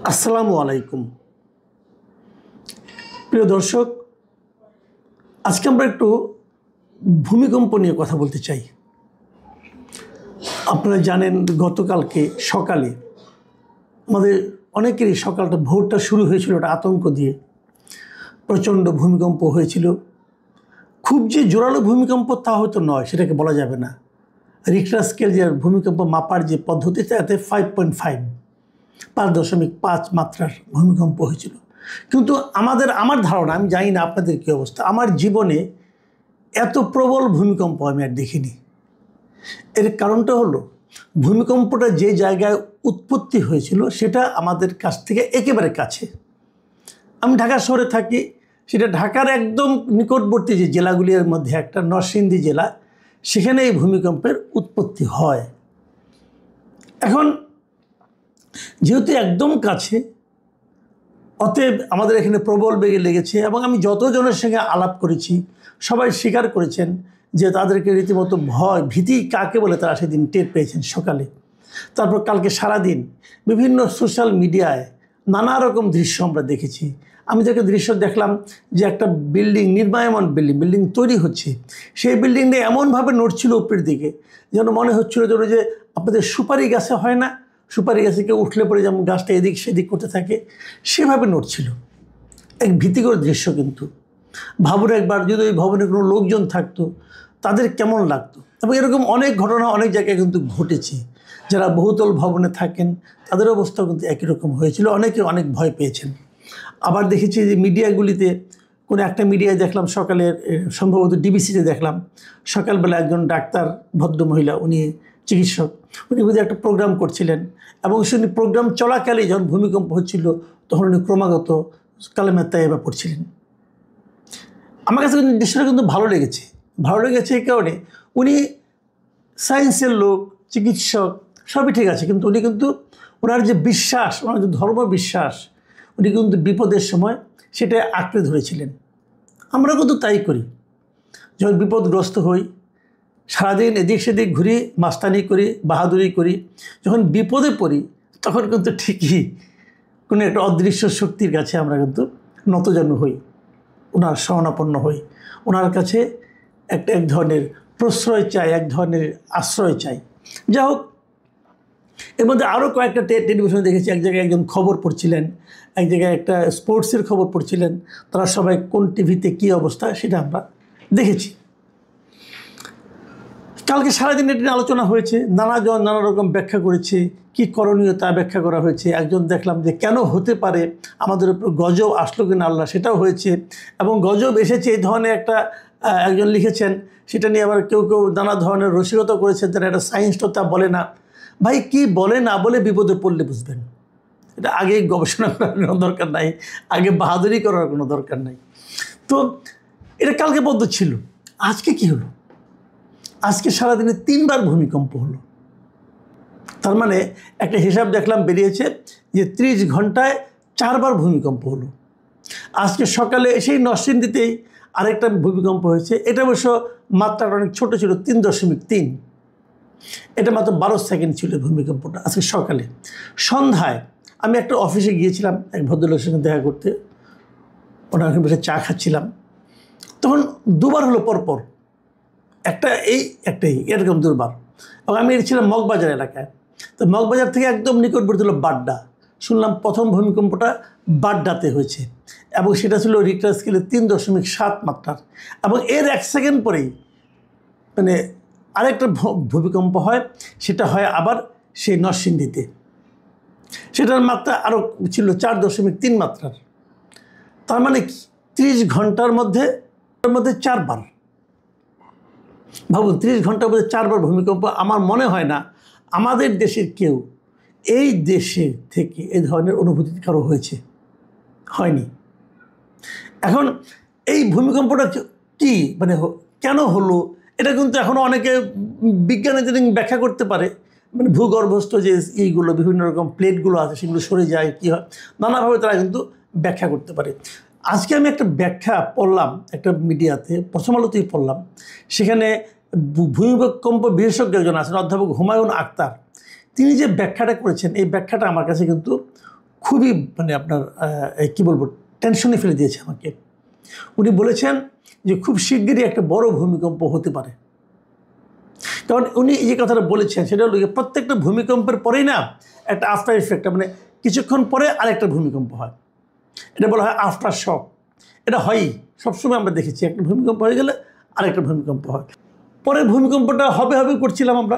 আসসালামু আলাইকুম প্রিয় দর্শক, আজকে আমরা একটু ভূমিকম্প নিয়ে কথা বলতে চাই। আপনারা জানেন গতকালকে সকালে আমাদের অনেকেরই সকালটা ভোরটা শুরু হয়েছিল একটা আতঙ্ক দিয়ে। প্রচণ্ড ভূমিকম্প হয়েছিল। খুব যে জোরালো ভূমিকম্প তা হয়তো নয়, সেটাকে বলা যাবে না। রিক্টার স্কেল যে ভূমিকম্প মাপার যে পদ্ধতি তাতে 5.5 মাত্রার ভূমিকম্প হয়েছিল। কিন্তু আমার ধারণা, আমি জানি না আপনাদের কী অবস্থা, আমার জীবনে এত প্রবল ভূমিকম্প আমি আর দেখিনি। এর কারণটা হলো ভূমিকম্পটা যে জায়গায় উৎপত্তি হয়েছিল সেটা আমাদের কাছ থেকে একেবারে কাছে। আমি ঢাকা শহরে থাকি, সেটা ঢাকার একদম নিকটবর্তী যে জেলাগুলির মধ্যে একটা নরসিংদী জেলা, সেখানে এই ভূমিকম্পের উৎপত্তি হয়। এখন যেহেতু একদম কাছে, অতএব আমাদের এখানে প্রবল বেগে লেগেছে। এবং আমি যতজনের সঙ্গে আলাপ করেছি সবাই স্বীকার করেছেন যে তাদেরকে রীতিমতো ভীতি কাকে বলে তারা সেদিন টের পেয়েছেন সকালে। তারপর কালকে সারাদিন বিভিন্ন সোশ্যাল মিডিয়ায় নানা রকম দৃশ্য আমরা দেখেছি। আমি যে দৃশ্য দেখলাম যে একটা বিল্ডিং, নির্মায়মান বিল্ডিং তৈরি হচ্ছে, সেই বিল্ডিংটা এমনভাবে নড়ছিল উপরের দিকে যেন মনে হচ্ছিল যেন যে আপনাদের সুপারি গাছে হয় না, সুপারি গাছে কেউ উঠলে পরে যেমন গাছটা এদিক সেদিক করতে থাকে, সেভাবে নড়ছিল। এক ভীতিকর দৃশ্য। কিন্তু ভাবুন একবার, যদি ওই ভবনে কোনো লোকজন থাকতো তাদের কেমন লাগতো। এবং এরকম অনেক ঘটনা অনেক জায়গায় কিন্তু ঘটেছে। যারা বহুতল ভবনে থাকেন তাদের অবস্থাও কিন্তু একই রকম হয়েছিল, অনেকে অনেক ভয় পেয়েছেন। আবার দেখেছি যে মিডিয়াগুলিতে, কোনো একটা মিডিয়ায় দেখলাম সকালে, সম্ভবত ডিবিসিতে দেখলাম, সকালবেলা একজন ডাক্তার ভদ্রমহিলা, উনি চিকিৎসক, উনি বোধহয় একটা প্রোগ্রাম করছিলেন এবং সেই প্রোগ্রাম চলাকালেই যখন ভূমিকম্প হচ্ছিল তখন উনি ক্রমাগত কালেমা তাইয়্যিবা পড়ছিলেন। আমার কাছে কিন্তু দৃশ্যটা কিন্তু ভালো লেগেছে এই কারণে, উনি সায়েন্সের লোক, চিকিৎসক, সবই ঠিক আছে, কিন্তু উনি কিন্তু ওনার যে বিশ্বাস, ওনার যে ধর্মবিশ্বাস, উনি কিন্তু বিপদের সময় সেটা আঁকড়ে ধরেছিলেন। আমরা কিন্তু তাই করি। যখন বিপদগ্রস্ত হই, সারাদিন এদিক সেদিক ঘুরি, মাস্তানি করি, বাহাদুরি করি, যখন বিপদে পড়ি তখন কিন্তু ঠিকই কোনো একটা অদৃশ্য শক্তির কাছে আমরা কিন্তু নতজানু হই, ওনার শরণাপন্ন হই, ওনার কাছে এক ধরনের প্রশ্রয় চাই, এক ধরনের আশ্রয় চাই। যাই হোক, এর মধ্যে আরও কয়েকটা টেলিভিশনে দেখেছি, এক জায়গায় একজন খবর পড়ছিলেন, এক জায়গায় একটা স্পোর্টসের খবর পড়ছিলেন, তারা সবাই কোন টিভিতে কী অবস্থা সেটা আমরা দেখেছি। কালকে সারাদিন এটি নিয়ে আলোচনা হয়েছে, নানা রকম ব্যাখ্যা করেছে, কি করণীয় তা ব্যাখ্যা করা হয়েছে। একজন দেখলাম যে কেন হতে পারে, আমাদের উপর গজব আসলো কিনা আল্লাহ, সেটাও হয়েছে। এবং গজব এসেছে এই ধরনের একটা একজন লিখেছেন, সেটা নিয়ে আবার কেউ নানা ধরনের রসিকতা করেছেন, তারা এটা সায়েন্স তো তা বলে না। ভাই, কি বলে না বলে বিপদে পড়লে বুঝবেন। এটা আগে গবেষণা করার কোনো দরকার নাই, আগে বাহাদুরি করার কোনো দরকার নাই। তো এটা কালকে পর্যন্ত ছিল। আজকে কি হলো? আজকে সারাদিনে 3বার ভূমিকম্প হলো। তার মানে একটা হিসাব দেখলাম বেরিয়েছে যে 30 ঘন্টায় 4বার ভূমিকম্প হলো। আজকে সকালে সেই নরসিংদীতেই আরেকটা ভূমিকম্প হয়েছে। এটা অবশ্য মাত্রাটা অনেক ছোটো ছিল, 3.3। এটা মাত্র 12 সেকেন্ড ছিল ভূমিকম্পটা আজকে সকালে। সন্ধ্যায় আমি একটা অফিসে গিয়েছিলাম এক ভদ্রলোকের সঙ্গে দেখা করতে, ওনার বসে চা খাচ্ছিলাম, তখন 2বার হলো পরপর, একটাই এরকম 2বার। এবং আমি ছিলাম মগবাজার এলাকায়। তো মগবাজার থেকে একদম নিকটবর্তী হলো বাড্ডা। শুনলাম প্রথম ভূমিকম্পটা বাড্ডাতে হয়েছে এবং সেটা ছিল রিক্টার স্কেলে 3.7 মাত্রার। এবং এর 1 সেকেন্ড পরেই মানে আরেকটা ভূমিকম্প হয়, সেটা হয় আবার সেই নরসিংদীতে। সেটার মাত্রা আরও ছিল 4.3 মাত্রার। তার মানে কি, 30 ঘন্টার মধ্যে 4বার। ভাবুন, 30 ঘন্টার মধ্যে 4বার ভূমিকম্প। আমার মনে হয় না আমাদের দেশের কেউ এই দেশে থেকে এই ধরনের অনুভূতি কারো হয়নি। এখন এই ভূমিকম্পটা কি কেন হলো, এটা কিন্তু এখনও অনেকে বিজ্ঞানীদের ব্যাখ্যা করতে পারে। ভূগর্ভস্থ যে এইগুলো বিভিন্ন রকম প্লেটগুলো আছে সেগুলো সরে যায়, কী হয়, নানাভাবে তারা কিন্তু ব্যাখ্যা করতে পারে। আজকে আমি একটা ব্যাখ্যা পড়লাম একটা মিডিয়াতে, প্রথম আলোতেই পড়লাম। সেখানে ভূমিকম্প বিশেষজ্ঞ একজন আছেন, অধ্যাপক হুমায়ুন আখতার। তিনি যে ব্যাখ্যাটা করেছেন, এই ব্যাখ্যাটা আমার কাছে কিন্তু খুবই মানে আপনার কী বলবো টেনশনে ফেলে দিয়েছে আমাকে। উনি বলেছেন যে খুব শিগগিরই একটা বড় ভূমিকম্প হতে পারে। কারণ উনি যে কথাটা বলেছেন সেটা হলো প্রত্যেকটা ভূমিকম্পের পরেই না একটা আফটার ইফেক্ট, মানে কিছুক্ষণ পরে আরেকটা ভূমিকম্প হয়, এটা বলা হয় আফটার শক। এটা হয়ই, সবসময় আমরা দেখেছি একটা ভূমিকম্প হয়ে গেলে আরেকটা ভূমিকম্প হয়। পরের ভূমিকম্পটা হবে হবে করছিলাম আমরা,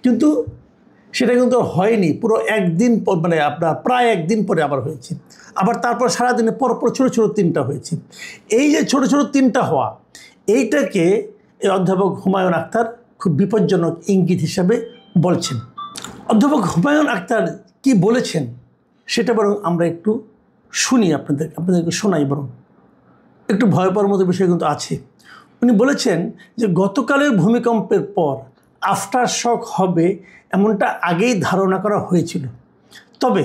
কিন্তু সেটা কিন্তু হয়নি। পুরো একদিন পর, মানে আপনার প্রায় একদিন পরে আবার হয়েছে, আবার তারপর সারাদিনে পরপর ছোটো ছোটো তিনটা হয়েছে। এই যে ছোটো ছোটো তিনটা হওয়া, এইটাকে এই অধ্যাপক হুমায়ুন আখতার খুব বিপজ্জনক ইঙ্গিত হিসাবে বলছেন। অধ্যাপক হুমায়ুন আখতার কি বলেছেন সেটা বরং আমরা একটু শুনি, আপনাদেরকে শোনাই। বরং একটু ভয় পাওয়ার মতো বিষয় কিন্তু আছে। উনি বলেছেন যে গতকালের ভূমিকম্পের পর আফটার শক হবে এমনটা আগেই ধারণা করা হয়েছিল, তবে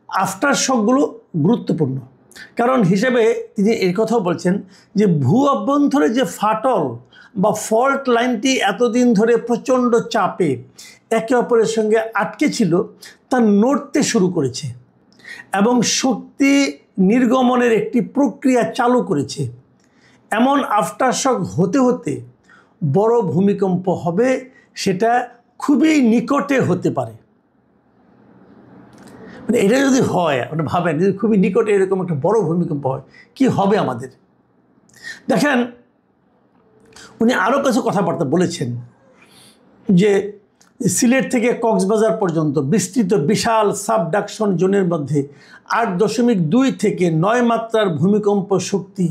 আফটার শকগুলো গুরুত্বপূর্ণ কারণ হিসেবে তিনি এই কথাও বলছেন যে ভূ অভ্যন্তরে যে ফাটল বা ফল্ট লাইনটি এতদিন ধরে প্রচণ্ড চাপে একে অপরের সঙ্গে আটকে ছিল তা নড়তে শুরু করেছে এবং শক্তি নির্গমনের একটি প্রক্রিয়া চালু করেছে। এমন আফটার শক হতে হতে বড় ভূমিকম্প হবে, সেটা খুবই নিকটে হতে পারে। মানে এটা যদি হয়, আপনি ভাবেন যদি খুবই নিকটে এরকম একটা বড় ভূমিকম্প হয়, কি হবে আমাদের। দেখেন, উনি আরও কিছু কথাবার্তা বলেছেন যে সিলেট থেকে কক্সবাজার পর্যন্ত বিস্তৃত বিশাল সাবডাকশন জোনের মধ্যে 8.2 থেকে 9 মাত্রার ভূমিকম্প শক্তি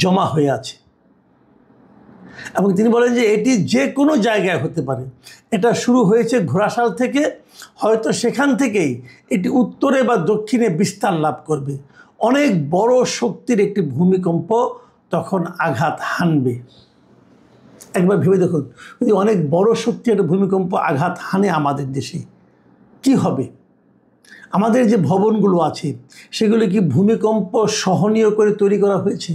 জমা হয়ে আছে এবং তিনি বলেন যে এটি যে কোনো জায়গায় হতে পারে। এটা শুরু হয়েছে ঘোড়াশাল থেকে, হয়তো সেখান থেকেই এটি উত্তরে বা দক্ষিণে বিস্তার লাভ করবে। অনেক বড় শক্তির একটি ভূমিকম্প তখন আঘাত হানবে। একবার ভেবে দেখুন, যদি অনেক বড় শক্তির একটা ভূমিকম্প আঘাত হানে আমাদের দেশে, কি হবে? আমাদের যে ভবনগুলো আছে সেগুলো কি ভূমিকম্প সহনীয় করে তৈরি করা হয়েছে?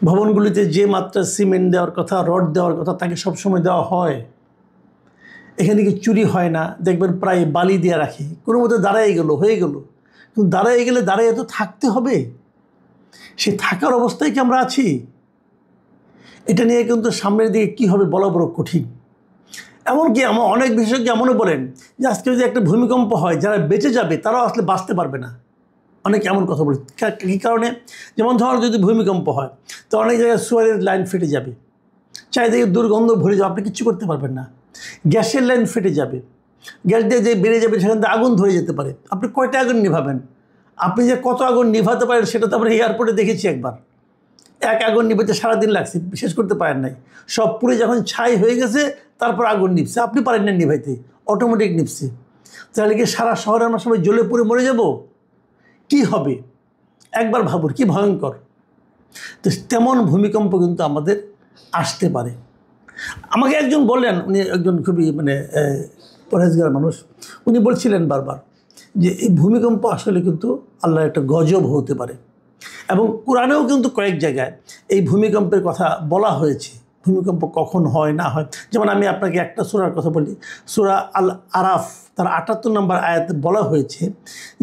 ভবনগুলিতে যে মাত্রা সিমেন্ট দেওয়ার কথা, রড দেওয়ার কথা, তাকে সবসময় দেওয়া হয়? এখানে কি চুরি হয় না? দেখবেন প্রায় বালি দিয়ে রাখি, কোনো মতো দাঁড়াই গেল, হয়ে গেল। কিন্তু দাঁড়াই গেলে দাঁড়াইয়ে তো থাকতে হবে, সে থাকার অবস্থায় কি আমরা আছি? এটা নিয়ে কিন্তু সামনের দিকে কী হবে বলা বড় কঠিন। এমনকি আমার অনেক বিশেষজ্ঞ এমনও বলেন যে আজকে যদি একটা ভূমিকম্প হয়, যারা বেঁচে যাবে তারাও আসলে বাঁচতে পারবে না। অনেকে এমন কথা বলে। কী কারণে? যেমন ধর যদি ভূমিকম্প হয় তো অনেক জায়গায় সোয়ারের লাইন ফেটে যাবে, চারিদিকে দুর্গন্ধ ভরে যাবে, আপনি কিচ্ছু করতে পারবেন না। গ্যাসের লাইন ফেটে যাবে, গ্যাস দিয়ে যে বেড়ে যাবে সেখান থেকে আগুন ধরে যেতে পারে। আপনি কয়টা আগুন নিভাবেন? আপনি যে কত আগুন নিভাতে পারেন সেটা তো আমরা এয়ারপোর্টে দেখেছি একবার। এক আগুন নিভাতে সারাদিন লাগছে, শেষ করতে পারেন নাই। সব পুড়ে যখন ছাই হয়ে গেছে তারপর আগুন নিভছে, আপনি পারেন না নিভাইতে, অটোমেটিক নিভছে। তাহলে কি সারা শহরে আমরা সবাই জ্বলে পুড়ে মরে যাব? কি হবে একবার ভাবুন, কি ভয়ঙ্কর। তো তেমন ভূমিকম্প কিন্তু আমাদের আসতে পারে। আমাকে একজন বললেন, উনি একজন খুবই মানে পরহেজগার মানুষ, উনি বলছিলেন বারবার যে এই ভূমিকম্প আসলে কিন্তু আল্লাহর একটা গজব হতে পারে এবং কোরআনেও কিন্তু কয়েক জায়গায় এই ভূমিকম্পের কথা বলা হয়েছে। ভূমিকম্প কখন হয় না হয়, যেমন আমি আপনাকে একটা সূরার কথা বলি, সূরা আল আরাফ তার 78 নম্বর আয়াতে বলা হয়েছে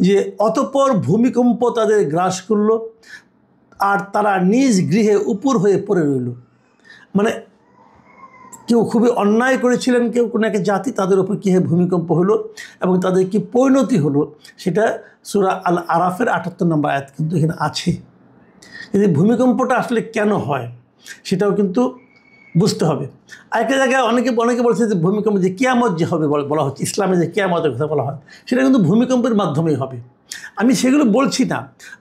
যে অতঃপর ভূমিকম্প তাদের গ্রাস করল আর তারা নিজ গৃহে উপর হয়ে পড়ে রইল। মানে কেউ খুবই অন্যায় করেছিলেন, কেউ কোনো একটা জাতি, তাদের উপর কীভাবে ভূমিকম্প হলো এবং তাদের কি পরিণতি হলো সেটা সূরা আল আরাফের 78 নম্বর আয়াত কিন্তু এখানে আছে। এই ভূমিকম্পটা আসলে কেন হয় সেটাও কিন্তু বুঝতে হবে। আরেকটা জায়গায় অনেকে বলছে যে ভূমিকম্প যে কিয়ামত যে হবে বলা হচ্ছে, ইসলামে যে কিয়ামতের কথা বলা হয় সেটা কিন্তু ভূমিকম্পের মাধ্যমেই হবে। আমি সেগুলো বলছি না,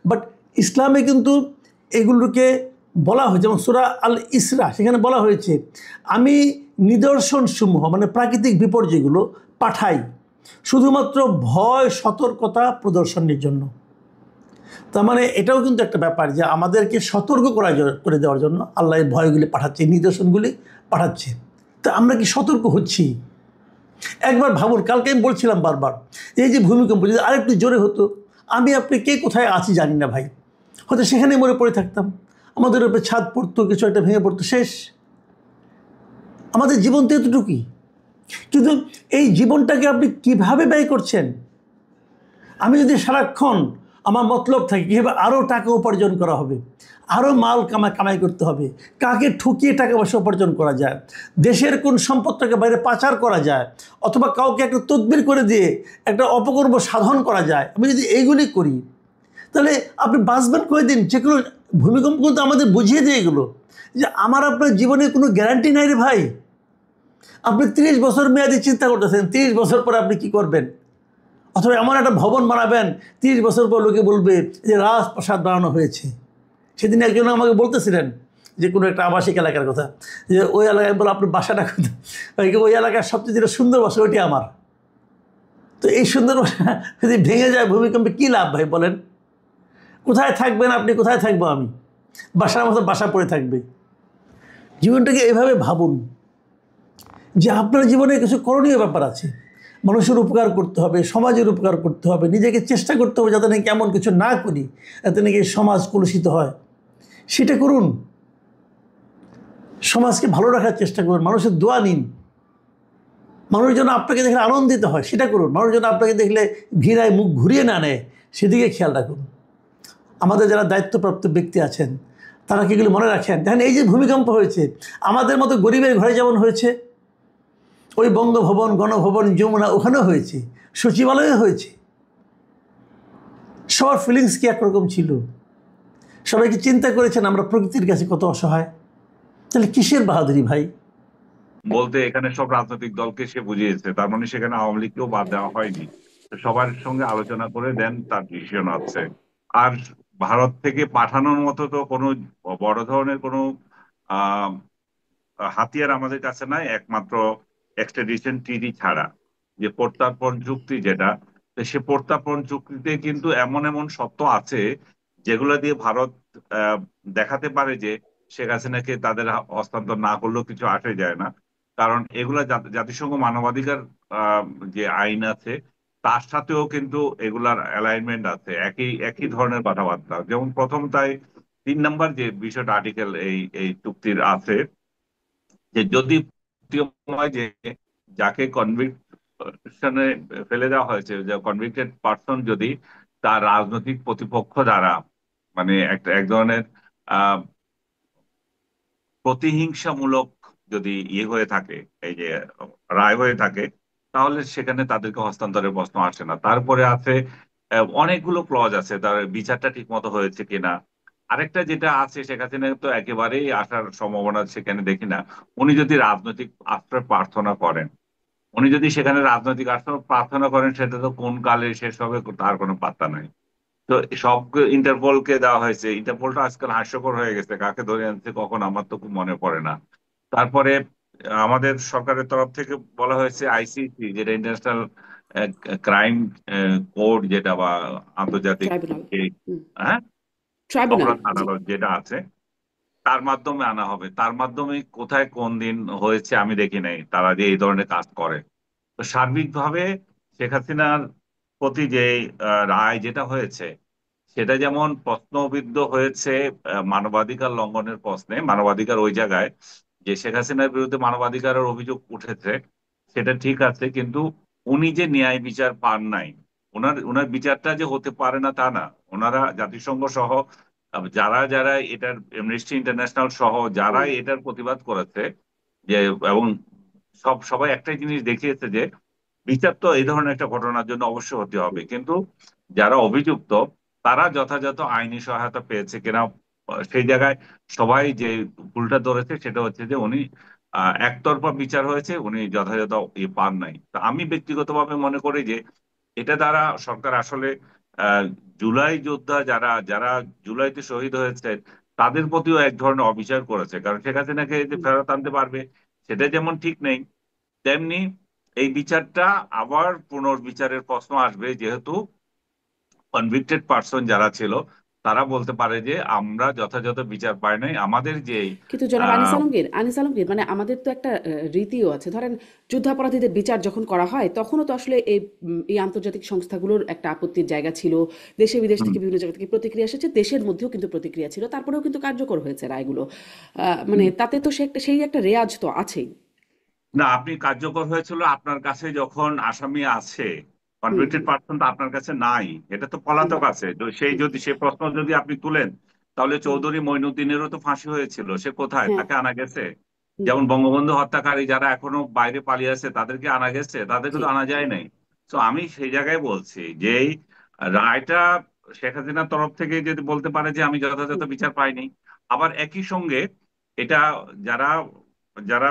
বাট ইসলামে কিন্তু এগুলোকে বলা হয়েছে। যেমন সূরা আল ইসরা, সেখানে বলা হয়েছে আমি নিদর্শনসমূহ মানে প্রাকৃতিক বিপর্যয়গুলো পাঠাই শুধুমাত্র ভয় সতর্কতা প্রদর্শনের জন্য। তার মানে এটাও কিন্তু একটা ব্যাপার যে আমাদেরকে সতর্ক করে দেওয়ার জন্য আল্লাহ এই ভয়গুলি পাঠাচ্ছে, নিদর্শনগুলি পাঠাচ্ছে। তা আমরা কি সতর্ক হচ্ছি? একবার ভাবুন, কালকে আমি বলছিলাম বারবার, এই যে ভূমিকম্প যদি আরেকটু জোরে হতো, আমি আপনি কে কোথায় আছি জানি না ভাই, হয়তো সেখানে মরে পড়ে থাকতাম, আমাদের উপরে ছাদ পড়তো, কিছু একটা ভেঙে পড়তো, শেষ। আমাদের জীবন তো এতটুকুই। কিন্তু এই জীবনটাকে আপনি কিভাবে ব্যয় করছেন? আমি যদি সারাক্ষণ আমার মতলব থাকে কীভাবে আরও টাকা উপার্জন করা হবে, আরও মাল কামাই করতে হবে, কাকে ঠকিয়ে টাকা পয়সা উপার্জন করা যায়, দেশের কোন সম্পদটাকে বাইরে পাচার করা যায়, অথবা কাউকে একটা তদবির করে দিয়ে একটা অপকর্ম সাধন করা যায়, আমি যদি এইগুলি করি, তাহলে আপনি বাঁচবেন কয়দিন? যেগুলো ভূমিকম্প কিন্তু আমাদের বুঝিয়ে দিয়ে এগুলো যে আমার আপনার জীবনে কোনো গ্যারান্টি নাই রে ভাই। আপনি 30 বছর মেয়াদি চিন্তা করতেছেন, 30 বছর পরে আপনি কি করবেন? অথবা এমন একটা ভবন বানাবেন, 30 বছর পর লোকে বলবে যে রাজপ্রাসাদ বানানো হয়েছে। সেদিন একজন আমাকে বলতেছিলেন যে কোনো একটা আবাসিক এলাকার কথা, যে ওই এলাকায় বলে আপনার বাসাটা কোথায়, ওই এলাকার সবচেয়ে যেটা সুন্দর বাসা ওইটি আমার। তো এই সুন্দর বাসা যদি ভেঙে যায় ভূমিকম্পে কী লাভ ভাই বলেন? কোথায় থাকবেন আপনি, কোথায় থাকবো আমি? বাসার মতো বাসা পড়ে থাকবে। জীবনটাকে এভাবে ভাবুন যে আপনার জীবনে কিছু করণীয় ব্যাপার আছে, মানুষের উপকার করতে হবে, সমাজের উপকার করতে হবে, নিজেকে চেষ্টা করতে হবে যাতে নাকি এমন কিছু না করি যাতে নাকি সমাজ কলুষিত হয়। সেটা করুন, সমাজকে ভালো রাখার চেষ্টা করুন, মানুষের দোয়া নিন, মানুষ যেন আপনাকে দেখলে আনন্দিত হয় সেটা করুন, মানুষ যেন আপনাকে দেখলে ঘৃণায় মুখ ঘুরিয়ে না নেয় সেদিকে খেয়াল রাখুন। আমাদের যারা দায়িত্বপ্রাপ্ত ব্যক্তি আছেন তারা কি এগুলো মনে রাখেন? দেখেন এই যে ভূমিকম্প হয়েছে আমাদের মতো গরিবের ঘরে যেমন হয়েছে, ওই বঙ্গভবন, গণভবন, যমুনা ওখানেও হয়েছে, সচিবালয়ে হয়েছে। সবার ফিলিংস কি একরকম ছিল? সবাই কি চিন্তা করেছেন আমরা প্রকৃতির কাছে কত অসহায়? তাহলে কিসের বাহাদুরি ভাই? বলতে এখানে সব রাজনৈতিক দলকে সে বুঝিয়েছে, তার মানে সেখানে আওয়ামী লীগকেও বাদ দেওয়া হয়নি। তো সবার সঙ্গে আলোচনা করে দেন তার ডিসিশন আছে। আর ভারত থেকে পাঠানোর মতো তো কোনো বড় ধরনের কোনো আহ হাতিয়ার আমাদের কাছে নাই, একমাত্র এক্সট্রাডিশন ট্রিটি ছাড়া। যে প্রত্যর্পণ চুক্তি যেটা, তো সে প্রত্যর্পণ চুক্তিতে কিন্তু এমন এমন শর্ত আছে যেগুলো দিয়ে ভারত আহ, দেখাতে পারে যে শেখ হাসিনাকে তাদের হস্তান্তর না করলেও কিছু আসে যায় না। কারণ এগুলা জাতিসংঘ মানবাধিকার আহ, যে আইন আছে তার সাথেও কিন্তু এগুলার অ্যালাইনমেন্ট আছে, একই একই ধরনের কথাবার্তা। যেমন প্রথম তাই 3 নম্বর যে বিষয়টা আর্টিকেল এই এই চুক্তির আছে, যে যদি হয় যে যাকে কনভিকশনে ফেলে দেওয়া হয়েছে, যে কনভিক্টেড পার্সন যদি তার রাজনৈতিক প্রতিপক্ষ দ্বারা মানে একটা এক ধরনের আহ প্রতিহিংসামূলক যদি হয়ে থাকে, এই যে রায় হয়ে থাকে, তাহলে সেখানে তাদেরকে হস্তান্তরের প্রশ্ন আসে না। তারপরে আছে অনেকগুলো ক্লজ আছে, তার বিচারটা ঠিক মতো হয়েছে কিনা। আরেকটা যেটা আছে, শেখ হাসিনা তো একেবারেই আসার সম্ভাবনা সেখানে দেখি না। উনি যদি রাজনৈতিক আশ্রয় প্রার্থনা করেন, উনি যদি সেখানে রাজনৈতিক আশ্রয় প্রার্থনা করেন, সেটা তো কোন কালে শেষ হবে তার কোনো পাত্তা নাই। তো সব ইন্টারপোলকে দেওয়া হয়েছে, ইন্টারপোলটা আজকাল হাস্যকর হয়ে গেছে, কাকে ধরে আনছে কখন আমার তো খুব মনে পড়ে না। তারপরে আমাদের সরকারের তরফ থেকে বলা হয়েছে আইসিসি, যেটা ইন্টারন্যাশনাল ক্রাইম কোড, যেটা বা আন্তর্জাতিক ট্রাইব্যুনাল। যে, হুম। হ্যাঁ, ট্রাইব্যুনাল, অপরাধ জি। আদালত যেটা আছে, তার মাধ্যমে আনা হবে। তার মাধ্যমে কোথায় কোন দিন হয়েছে আমি দেখি নাই তারা যে এই ধরনের কাজ করে। তো সার্বিকভাবে শেখ হাসিনার প্রতি যে রায় যেটা হয়েছে, সেটা যেমন প্রশ্নবিদ্ধ হয়েছে মানবাধিকার লঙ্ঘনের প্রশ্নে, মানবাধিকার ওই জায়গায় যে শেখ হাসিনার বিরুদ্ধে মানবাধিকারের অভিযোগ উঠেছে, সেটা ঠিক আছে, কিন্তু উনি যে ন্যায় বিচার পান নাই, ওনার ওনার বিচারটা যে হতে পারে না তা না। ওনারা জাতিসংঘ সহ যারা যারা এটার, অ্যামনেস্টি ইন্টারন্যাশনাল সহ যারা হুম। এটার প্রতিবাদ করেছে, যে এবং সবাই একটাই জিনিস দেখিয়েছে যে বিচার তো এই ধরনের একটা ঘটনার জন্য অবশ্যই হতে হবে, কিন্তু যারা অভিযুক্ত তারা যথাযথ আইনি সহায়তা পেয়েছে কিনা, সেই জায়গায় সবাই যে ভুলটা ধরেছে সেটা হচ্ছে যে উনি একতরফা বিচার হয়েছে, উনি যথাযথ পান নাই। তা আমি ব্যক্তিগতভাবে মনে করি যে এটা দ্বারা সরকার আসলে আহ, জুলাই যোদ্ধা যারা যারা জুলাইতে শহীদ হয়েছে তাদের প্রতিও এক ধরনের অবিচার করেছে। কারণ শেখ হাসিনাকে যে হুম। ফেরত আনতে পারবে সেটা যেমন ঠিক নেই, তেমনি এই বিচারটা আবার পুনর্বিচারের প্রশ্ন আসবে, যেহেতু কনভিক্টেড পার্সন যারা ছিল তারা বলতে পারে যে আমরা যথাযথ বিচার পাই নাই, আমাদের যে কিন্তু জনাব আনিস আহ আলমগীর, মানে আমাদের তো একটা রীতিও আছে। ধরেন যুদ্ধাপরাধীদের বিচার যখন করা হয় তখনও তো আসলে এই আন্তর্জাতিক সংস্থাগুলোর একটা আপত্তির জায়গা ছিল। দেশে বিদেশ হুম, থেকে বিভিন্ন জায়গা থেকে প্রতিক্রিয়া এসেছে, দেশের মধ্যেও কিন্তু প্রতিক্রিয়া ছিল, তারপরেও কিন্তু কার্যকর হয়েছে রায়গুলো। মানে হুম। তাতে তো সেই একটা রেয়াজ তো আছেই। না, আপনি কার্যকর হয়েছিল আপনার কাছে যখন আসামি আছে, হুম কনভিক্টেড হুম পার্সন তো আপনার কাছে নাই, এটা তো হুম পলাতক আছে। তো সেই হুম যদি সে প্রশ্ন যদি আপনি তুলেন, তাহলে হুম, চৌধুরী মঈনুদ্দিনেরও তো ফাঁসি হয়েছিল, সে কোথায়, হ্যাঁ তাকে আনা গেছে? হুম যেমন বঙ্গবন্ধু হত্যাকারী যারা এখনো বাইরে পালিয়ে আছে তাদেরকে আনা গেছে, তাদেরকে জি তো আনা জি যায় নাই। তো আমি সেই জায়গায় বলছি যে এই রায়টা শেখ হাসিনার তরফ থেকে যদি বলতে পারে যে আমি যথাযথ হুম বিচার পাইনি, আবার একই সঙ্গে এটা যারা যারা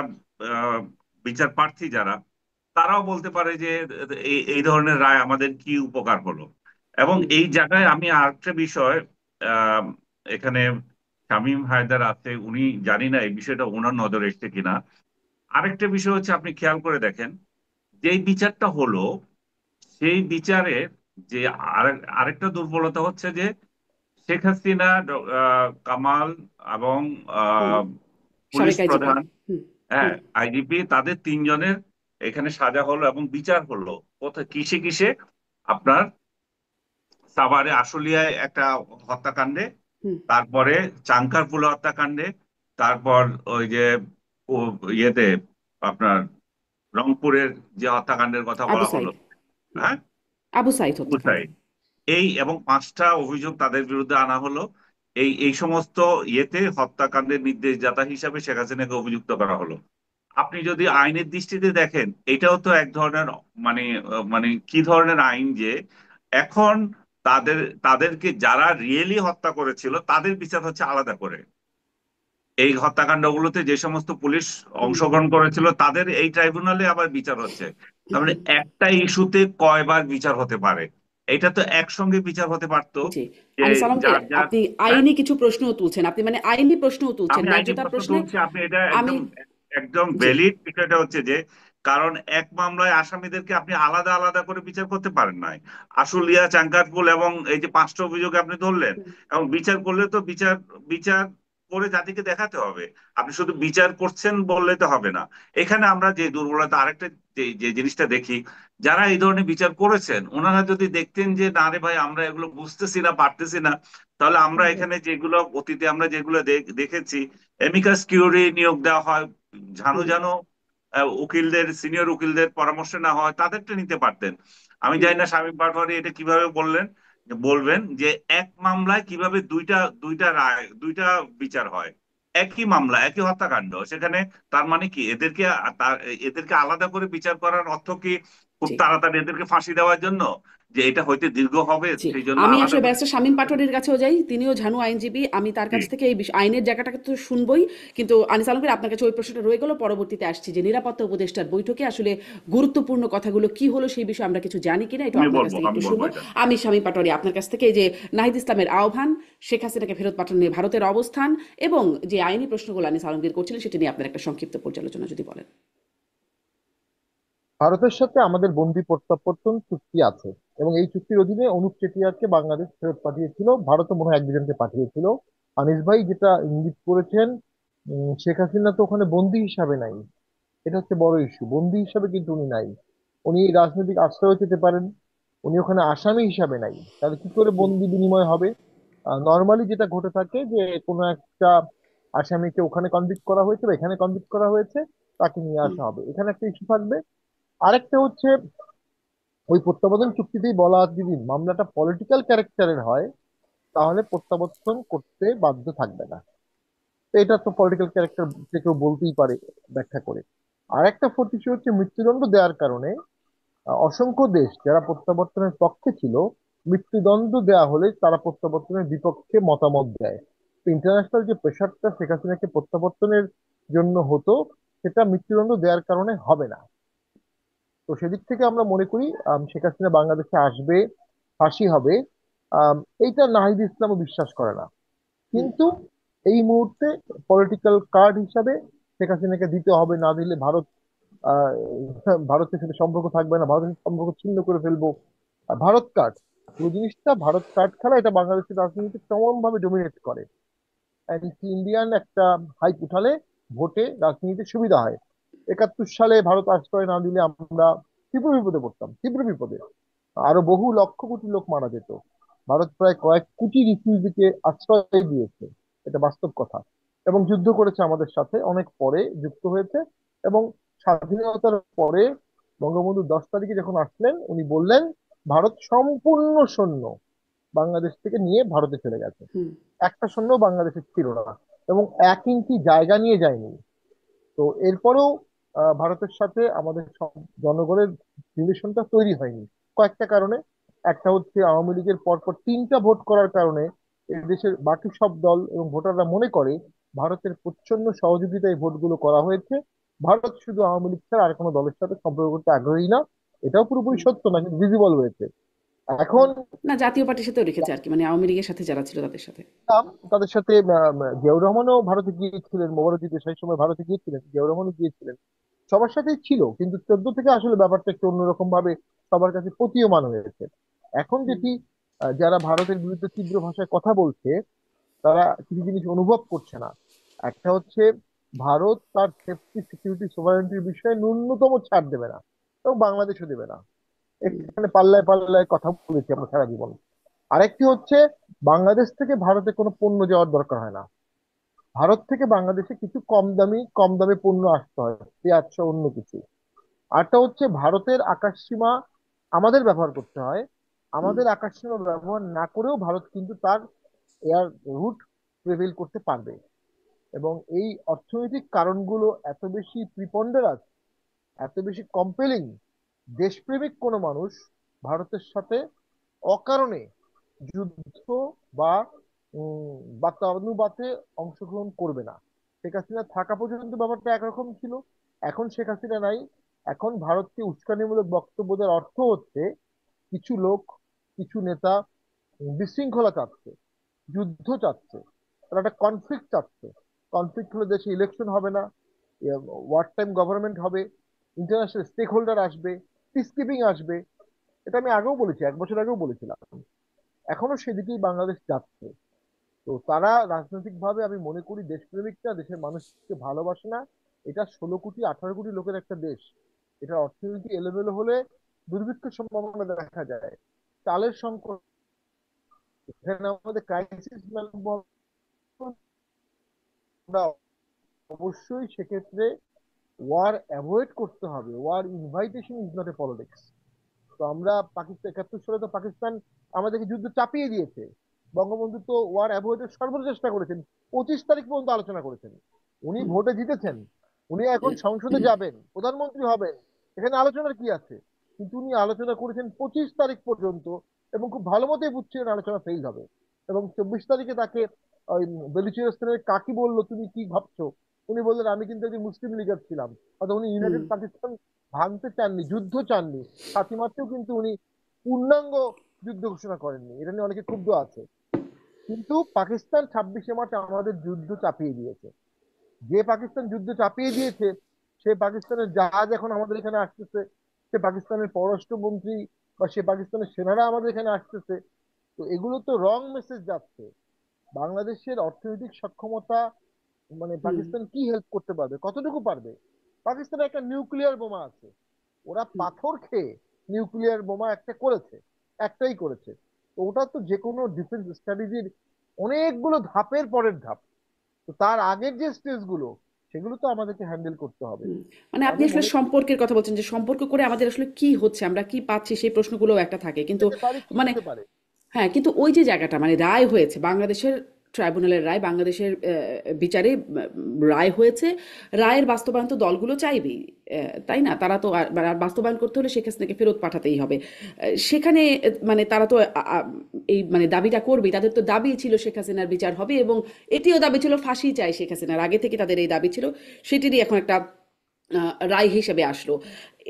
আহ, বিচার প্রার্থী যারা, তারাও বলতে পারে যে এই এই ধরনের রায় আমাদের কি উপকার হলো। এবং হুম এই জায়গায় আমি আরেকটা বিষয়, আহ, এখানে শামীম হায়দার আছে, উনি জানি না এই বিষয়টা ওনার নজরে এসছে কিনা। আরেকটা বিষয় হচ্ছে, আপনি খেয়াল করে দেখেন, যেই বিচারটা হলো সেই বিচারে যে আরেকটা দুর্বলতা হচ্ছে যে শেখ হাসিনা, কামাল এবং হুম আহ, পুলিশ সাবেক আইজিপি প্রধান, হুম হ্যাঁ হুম আইজিপি, তাদের তিনজনের এখানে সাজা হলো এবং বিচার হলো কোথায়, কিসে কিসে, আপনার সাভারে আশুলিয়ায় একটা হত্যাকাণ্ডে, হুম তারপরে চাঙ্কারপুলে হত্যাকাণ্ডে, তারপর ওই যে ও ইয়েতে আপনার রংপুরের যে হত্যাকাণ্ডের কথা আবু বলা হলো, সাইদ হুম হ্যাঁ আবু সাইদ হত্যাকাণ্ড বুসাইড, এই এবং 5টা অভিযোগ তাদের বিরুদ্ধে আনা হলো। এই এই সমস্ত ইয়েতে হত্যাকাণ্ডের নির্দেশদাতা হিসাবে শেখ হাসিনাকে অভিযুক্ত করা হলো। আপনি যদি আইনের দৃষ্টিতে দেখেন, এটাও তো এক ধরনের মানে মানে কি ধরনের আইন যে এখন তাদের তাদেরকে যারা রিয়েলি হত্যা করেছিল তাদের বিচার হচ্ছে আলাদা করে, এই হত্যাকাণ্ডগুলোতে যে সমস্ত পুলিশ হুম অংশগ্রহণ করেছিল তাদের এই ট্রাইব্যুনালে আবার বিচার হচ্ছে। তার মানে হুম একটা ইস্যুতে কয়বার বিচার হতে পারে? এটা তো একসঙ্গে বিচার হতে পারতো জি যে আনিস আলমগীর, যার যার। আপনি হ্যাঁ, আইনি কিছু প্রশ্নও তুলছেন, আপনি মানে আইনি প্রশ্নও তুলছেন, আমি আইনি ন্যায্যতার প্রশ্ন প্রশ্নে। তুলছি, আপনি এটা আমি একদম একদম জি ভ্যালিড বিষয়টা হচ্ছে যে, কারণ এক মামলায় আসামিদেরকে আপনি আলাদা আলাদা করে বিচার করতে পারেন নাই। আশুলিয়া, চাঙ্কারপুল এবং এই যে 5টা অভিযোগ আপনি ধরলেন, হুম, এবং বিচার করলে তো বিচার বিচার করে জাতিকে দেখাতে হবে। আপনি শুধু বিচার করছেন বললে তো হবে না। এখানে আমরা যে দুর্বলতা, আরেকটা যে যে জিনিসটা দেখি, যারা এই ধরনের বিচার করেছেন ওনারা যদি দেখতেন যে না রে ভাই আমরা এগুলো বুঝতেছি না, পারতেছি না, তাহলে আমরা হুম, এখানে যেগুলো অতীতে আমরা যেগুলো দেখেছি, এমিকাস কিউরি নিয়োগ দেওয়া হয়, ঝানু হুম, ঝানু উকিলদের, সিনিয়র উকিলদের পরামর্শ না হয়, তাদেরটা নিতে পারতেন। আমি হুম, জানি না শামীম পাটোয়ারি এটা কিভাবে বলবেন যে এক মামলায় কিভাবে দুইটা দুইটা রায়, দুইটা বিচার হয়, একই মামলা একই হত্যাকাণ্ড সেখানে। তার মানে কি এদেরকে আলাদা করে বিচার করার অর্থ কি খুব জি তাড়াতাড়ি এদেরকে ফাঁসি দেওয়ার জন্য, যে এটা হইতে দীর্ঘ হবে জি সেই জন্য আমি আলাদা আসলে করে ব্যারিস্টার বিচার শামীম করতে হবে? পাটোয়ারির কাছেও যাই, তিনিও ঝানু আইনজীবী, আমি তার জি কাছ থেকে এই আইনের জায়গাটাকে তো শুনবই। কিন্তু আনিস আলমগীর, আপনার কাছে ওই প্রশ্নটা রয়ে গেল, পরবর্তীতে আসছি যে নিরাপত্তা উপদেষ্টার বৈঠকে আসলে গুরুত্বপূর্ণ কথাগুলো কি হলো সেই বিষয়ে আমরা কিছু জানি কিনা, একটু আপনার কাছ থেকে আমি একটু বলবো শুনবো। এটা। আমি শামীম পাটোয়ারি আপনার কাছ থেকে এই যে নাহিদ ইসলামের আহ্বান, শেখ হাসিনাকে ফেরত পাঠানো নিয়ে ভারতের অবস্থান এবং যে আইনি প্রশ্নগুলো আনিস আলমগীর করছিলেন সেটা নিয়ে আপনার একটা সংক্ষিপ্ত পর্যালোচনা যদি বলেন। ভারতের সাথে আমাদের বন্দি প্রত্যাবর্তন চুক্তি আছে, এবং এই চুক্তির অধীনে অনুপ চেটিয়ারকে বাংলাদেশ ফেরত পাঠিয়েছিল, ভারতও মনে হয় এক দুজনকে পাঠিয়েছিল। আনিস ভাই যেটা ইঙ্গিত করেছেন, শেখ হাসিনা তো ওখানে বন্দি হিসাবে নাই। এটা হচ্ছে বড় ইস্যু, বন্দি হিসাবে কিন্তু উনি নাই। উনি রাজনৈতিক আশ্রয় পেতে পারেন, উনি ওখানে আসামি হিসাবে নাই। তাহলে কি করে হুম বন্দি বিনিময় হবে? নর্মালি যেটা ঘটে থাকে যে কোনো একটা আসামিকে ওখানে কনভিক্ট করা হয়েছে বা এখানে কনভিক্ট করা হয়েছে, তাকে নিয়ে হুম আসা হবে, এখানে একটা ইস্যু থাকবে। আরেকটা হচ্ছে, ওই প্রত্যাবর্তন চুক্তিতেই বলা আছে যদি মামলাটা পলিটিক্যাল ক্যারেক্টারের হয় তাহলে প্রত্যাবর্তন করতে বাধ্য থাকবে না। তো এটা তো পলিটিক্যাল ক্যারেক্টার যে কেউ বলতেই পারে ব্যাখ্যা করে। আর একটা ফোর্থ ইস্যু হচ্ছে মৃত্যুদণ্ড দেওয়ার কারণে অসংখ্য দেশ যারা প্রত্যাবর্তনের পক্ষে ছিল, মৃত্যুদণ্ড দেওয়া হলে তারা প্রত্যাবর্তনের বিপক্ষে মতামত দেয়। তো ইন্টারন্যাশনাল যে প্রেশারটা শেখ হাসিনাকে প্রত্যাবর্তনের জন্য হতো, সেটা মৃত্যুদণ্ড দেওয়ার কারণে হবে না। তো সেদিক থেকে আমরা মনে করি শেখ হাসিনা বাংলাদেশে আসবে, ফাঁসি হবে। আম, এইটা নাহিদ ইসলামও বিশ্বাস করে না। হুম কিন্তু এই মুহূর্তে পলিটিক্যাল কার্ড হিসাবে শেখ হাসিনাকে দিতে হবে, না দিলে ভারত আহ, ভারতের সাথে সম্পর্ক থাকবে না, ভারতের সাথে সম্পর্ক ছিন্ন করে ফেলবো। ভারত কার্ড, পুরো জিনিসটা ভারত কার্ড খেলা, এটা বাংলাদেশের রাজনীতিতে চরম ভাবে ডোমিনেট করে। ইন্ডিয়ান একটা হাইপ উঠালে ভোটে রাজনীতিতে সুবিধা হয়। 71 সালে ভারত আশ্রয় না দিলে আমরা তীব্র বিপদে পড়তাম, তীব্র বিপদে। আরো বহু লক্ষ কোটি লোক মারা যেত। ভারত প্রায় কয়েক কোটি রিফিউজিকে আশ্রয় দিয়েছে, এটা বাস্তব কথা। এবং যুদ্ধ করেছে আমাদের সাথে, অনেক পরে যুক্ত হয়েছে। এবং স্বাধীনতার পরে বঙ্গবন্ধু 10 তারিখে যখন আসলেন উনি বললেন ভারত সম্পূর্ণ সৈন্য বাংলাদেশ থেকে নিয়ে ভারতে চলে গেছে। হুম। একটা সৈন্য বাংলাদেশে ছিল না, এবং 1 ইঞ্চি জায়গা নিয়ে যায়নি। তো এরপরেও ভারতের সাথে আমাদের সব জনগণের রিলেশনটা তৈরি হয়নি কয়েকটা কারণে। একটা হচ্ছে আওয়ামী লীগের পরপর 3টা ভোট করার কারণে এই দেশের বাকি সব দল এবং ভোটাররা মনে করে ভারতের প্রচ্ছন্ন সহযোগিতায় ভোটগুলো করা হয়েছে। ভারত শুধু আওয়ামী লীগ ছাড়া আর কোনো দলের সাথে সম্পর্ক করতে আগ্রহী না। এটাও পুরোপুরি হুম। সত্য না, কিন্তু ভিজিবল হয়েছে। হুম। এখন না, জাতীয় পার্টির সাথেও রেখেছে আর কি, মানে আওয়ামী লীগের সাথে যারা ছিল তাদের সাথে। তাদের সাথে জিয়াউর রহমানও ভারতে গিয়েছিলেন, মোবারক সেই সময় ভারতে গিয়েছিলেন, জিয়াউর রহমানও গিয়েছিলেন, সবার সাথেই ছিল। কিন্তু 14 থেকে আসলে ব্যাপারটা একটু অন্যরকম ভাবে সবার কাছে প্রতীয়মান হয়েছে। এখন হুম। যেটি যারা ভারতের বিরুদ্ধে তীব্র ভাষায় কথা বলছে, তারা কিছু জিনিস অনুভব করছে না। একটা হচ্ছে, ভারত তার সেফটি সিকিউরিটি সোভারেন্টির বিষয়ে ন্যূনতম ছাড় দেবে না, এবং বাংলাদেশও দেবে না। হুম। এখানে পাল্লায় পাল্লায় কথা বলেছি আমরা সারা জীবন। আরেকটি হচ্ছে, বাংলাদেশ থেকে ভারতে কোনো পণ্য যাওয়ার দরকার হয় না। ভারত থেকে বাংলাদেশে কিছু কম দামে পণ্য আসতে হয়, পেঁয়াজ সহ অন্য কিছু। আরটা হচ্ছে, ভারতের আকাশ সীমা আমাদের ব্যবহার করতে হয়। হুম। আমাদের আকাশ সীমা ব্যবহার না করেও ভারত কিন্তু তার এয়ার রুট প্রিভেল করতে পারবে। এবং এই অর্থনৈতিক কারণগুলো এত বেশি প্রিপন্ডারাস, এত বেশি কম্পেলিং, দেশপ্রেমিক কোনো মানুষ ভারতের সাথে অকারণে যুদ্ধ বা বাতানুবাতে অংশগ্রহণ করবে না। শেখ হাসিনা থাকা পর্যন্ত ব্যাপারটা একরকম ছিল, এখন শেখ হাসিনা নাই। এখন ভারতকে উস্কানিমূলক বক্তব্য দেওয়ার অর্থ হচ্ছে, কিছু লোক, কিছু নেতা বিশৃঙ্খলা চাচ্ছে, যুদ্ধ চাচ্ছে, তারা একটা কনফ্লিক্ট চাচ্ছে। কনফ্লিক্ট হলে দেশে ইলেকশন হবে না, ওয়ার টাইম গভর্নমেন্ট হবে, ইন্টারন্যাশনাল স্টেক হোল্ডার আসবে, পিস কিপিং আসবে। এটা আমি আগেও বলেছি, 1 বছর আগেও বলেছিলাম। এখনো সেদিকেই বাংলাদেশ যাচ্ছে। তো তারা রাজনৈতিক ভাবে, আমি মনে করি, দেশপ্রেমিকটা দেশের মানুষকে ভালোবাসে না। এটা 16 কোটি 18 কোটি লোকের একটা দেশ। এটা অর্থনীতি এলোমেলো হলে দুর্ভিক্ষের সম্ভাবনা দেখা যায়, চালের সংকট, এখানে আমাদের ক্রাইসিস ম্যানেজমেন্ট। আমরা অবশ্যই সেক্ষেত্রে ওয়ার অ্যাভয়েড করতে হবে। War invitation is not a politics. তো আমরা পাকিস্তান 71 সালে তো পাকিস্তান আমাদেরকে যুদ্ধ চাপিয়ে দিয়েছে। বঙ্গবন্ধু তো ওয়ার অ্যাভয়েডের সর্বোচ্চ চেষ্টা করেছেন, 25 তারিখ পর্যন্ত আলোচনা করেছেন। উনি হুম। ভোটে জিতেছেন, উনি এখন সংসদে যাবেন, প্রধানমন্ত্রী হবেন, এখানে আলোচনার কি আছে? কিন্তু উনি আলোচনা করেছেন 25 তারিখ পর্যন্ত, এবং খুব ভালো মতোই বুঝছিলেন আলোচনা ফেল হবে। এবং 24 তারিখে তাকে ওই বেলুচিস্তানের কাকি বললো, তুমি কি ভাবছো? উনি বললেন, আমি কিন্তু একজন মুসলিম লিগার ছিলাম। অর্থাৎ উনি হুম। ইউনাইটেড পাকিস্তান ভাঙতে চাননি, যুদ্ধ চাননি। ফাতিমাতেও কিন্তু উনি পূর্ণাঙ্গ যুদ্ধ ঘোষণা করেননি, এটা নিয়ে অনেকে ক্ষুব্ধ আছে। কিন্তু পাকিস্তান 26শে মার্চ আমাদের যুদ্ধ চাপিয়ে দিয়েছে। যে পাকিস্তান যুদ্ধ চাপিয়ে দিয়েছে, সে পাকিস্তানের জাহাজ এখন আমাদের এখানে আসতেছে, সে পাকিস্তানের পররাষ্ট্রমন্ত্রী বা সে পাকিস্তানের সেনারা আমাদের এখানে আসতেছে। তো এগুলো তো রং মেসেজ যাচ্ছে। বাংলাদেশের অর্থনৈতিক সক্ষমতা, মানে হুম। পাকিস্তান কি হেল্প করতে পারবে, কতটুকু পারবে? পাকিস্তানের একটা নিউক্লিয়ার বোমা আছে, ওরা হুম। পাথর খেয়ে নিউক্লিয়ার বোমা একটা করেছে, একটাই করেছে। তো ওটা তো যে কোনো ডিফেন্স স্ট্র্যাটেজির অনেকগুলো ধাপের পরের ধাপ। তো তার আগের যে স্টেজ গুলো, সেগুলো তো আমাদেরকে হ্যান্ডেল করতে হবে। হুম। মানে তো আপনি আমি আসলে মনে সম্পর্কের কথা বলছেন, যে সম্পর্ক করে আমাদের আসলে কি হচ্ছে, আমরা কি পাচ্ছি, সেই প্রশ্নগুলোও একটা থাকে কিন্তু। পেতে পারি, কি মানে পেতে পারে। হ্যাঁ, কিন্তু ওই যে জায়গাটা, মানে রায় হয়েছে বাংলাদেশের ট্রাইব্যুনালের রায়, বাংলাদেশের বিচারে রায় হয়েছে। রায়ের বাস্তবায়ন তো দলগুলো চাইবেই, তাই না? তারা তো আর বাস্তবায়ন করতে হলে শেখ হাসিনাকে ফেরত পাঠাতেই হবে। সেখানে মানে তারা তো এই মানে দাবিটা করবেই, তাদের তো দাবি ছিল শেখ হাসিনার বিচার হবে, এবং এটিও দাবি ছিল ফাঁসি চাই শেখ হাসিনার, আগে থেকে তাদের এই দাবি ছিল। সেটিরই এখন একটা রায় হিসেবে আসলো।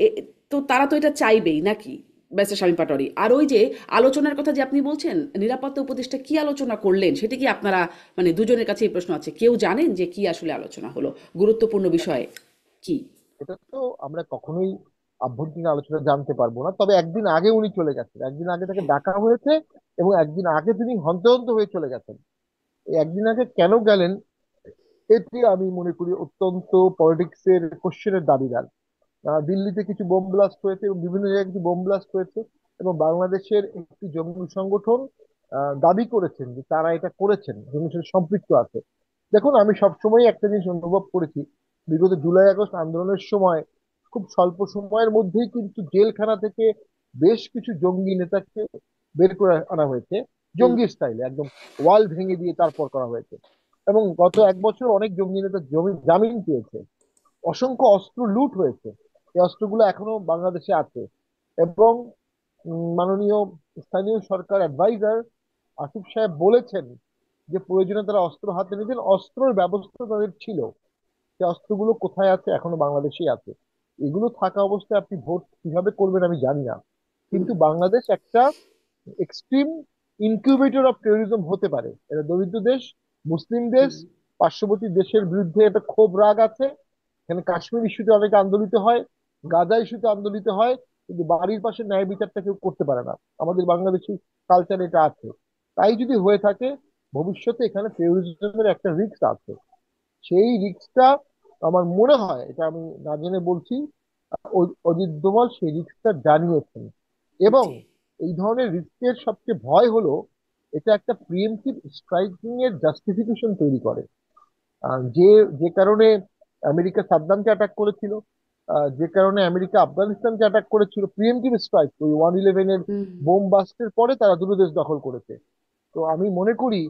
এ- তো তারা তো এটা চাইবেই নাকি, ব্যারিস্টার শামীম পাটোয়ারি? আর ওই যে আলোচনার কথা যে আপনি বলছেন, নিরাপত্তা উপদেষ্টা কি আলোচনা করলেন, সেটা কি আপনারা, মানে দুজনের কাছে এই প্রশ্ন আছে, কেউ জানেন যে কি আসলে আলোচনা হলো, গুরুত্বপূর্ণ বিষয় কি? এটা তো আমরা কখনোই আভ্যন্তরীণ আলোচনা জানতে পারবো না। তবে একদিন আগে উনি চলে গেছেন, একদিন আগে তাকে ডাকা হয়েছে, এবং একদিন আগে তিনি হন্তে হন্তে হয়ে চলে গেছেন। এই একদিন আগে কেন গেলেন, এটি আমি মনে করি অত্যন্ত পলিটিক্স এর কোশ্চেনের দাবিদার। দিল্লিতে কিছু বোম ব্লাস্ট হয়েছে, এবং বিভিন্ন জায়গায় কিছু বোম ব্লাস্ট হয়েছে, এবং বাংলাদেশের একটি জঙ্গি সংগঠন দাবি করেছেন যে তারা এটা করেছেন, জঙ্গির সাথে সম্পৃক্ত আছে। দেখুন, আমি সবসময় একটা জিনিস অনুভব করেছি, বিগত জুলাই আগস্ট আন্দোলনের সময় খুব স্বল্প সময়ের মধ্যেই কিন্তু জেলখানা থেকে বেশ কিছু জঙ্গি নেতাকে বের করে আনা হয়েছে, হুম। জঙ্গি স্টাইলে একদম ওয়াল ভেঙে দিয়ে তারপর করা হয়েছে। এবং গত এক বছর অনেক জঙ্গি নেতা জামিন পেয়েছে। অসংখ্য অস্ত্র লুট হয়েছে, এই অস্ত্রগুলো এখনো বাংলাদেশে আছে। এবং মাননীয় স্থানীয় সরকার অ্যাডভাইজার আসিফ সাহেব বলেছেন যে প্রয়োজনে তারা অস্ত্র হাতে নিতেন, অস্ত্রের ব্যবস্থা তাদের ছিল। সে অস্ত্রগুলো কোথায় আছে? এখনো বাংলাদেশেই আছে। এগুলো থাকা অবস্থায় আপনি ভোট কিভাবে করবেন আমি জানি না, হুম। কিন্তু বাংলাদেশ একটা এক্সট্রিম ইনকিউবেটর অফ টেরোরিজম হতে পারে। এটা দরিদ্র দেশ, মুসলিম দেশ, হুম। পার্শ্ববর্তী দেশের বিরুদ্ধে একটা ক্ষোভ রাগ আছে। এখানে কাশ্মীর ইস্যুতে অনেকে আন্দোলিত হয়, গাজা ইস্যুতে আন্দোলিত হয়, কিন্তু বাড়ির পাশে ন্যায় বিচারটা কেউ করতে পারে না। আমাদের বাংলাদেশি কালচার এটা আছে। তাই যদি হয়ে থাকে, ভবিষ্যতে এখানে টেরোরিজমের একটা রিস্ক আছে। সেই রিস্কটা আমার মনে হয়, এটা আমি না জেনে বলছি, অজিত দোভাল সেই রিস্কটা জানিয়েছেন। এবং জি। এই ধরনের রিস্কের সবচেয়ে ভয় হলো এটা একটা প্রিএমটিভ স্ট্রাইকিং এর জাস্টিফিকেশন তৈরি করে। যে যে কারণে আমেরিকা সাদ্দামকে অ্যাটাক করেছিল, যে কারণে আমেরিকা আফগানিস্তানকে অ্যাটাক করেছিল, প্রিএমটিভ স্ট্রাইক ওই 111 এর হুম। বোম বাস্টের পরে তারা দুটো দেশ দখল করেছে। তো আমি মনে করি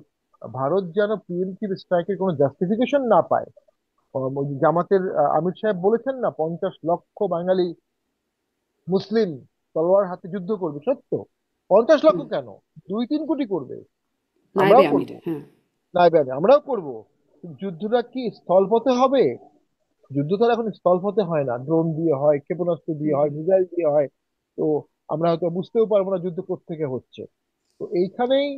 ভারত যেন প্রিএমটিভ স্ট্রাইকের কোনো জাস্টিফিকেশন না পায়। ওই জামাতের আমির সাহেব বলেছেন না, 50 লক্ষ বাঙালি মুসলিম তলোয়ার হাতে যুদ্ধ করবে, সত্য। 50 লক্ষ হুম। কেন, 2-3 কোটি করবে, নায়েবে আমরাও আমির, করব। হ্যাঁ। না ব্যাবে আমরাও করব। যুদ্ধটা কি স্থলপথে হবে? যুদ্ধ তো আর এখন স্থলপথে হয় না, ড্রোন দিয়ে হয়, ক্ষেপণাস্ত্র দিয়ে হুম। হয়, মিসাইল দিয়ে হয়। তো আমরা হয়তো বুঝতেও পারবো না যুদ্ধ কোত্থেকে হচ্ছে। তো এইখানেই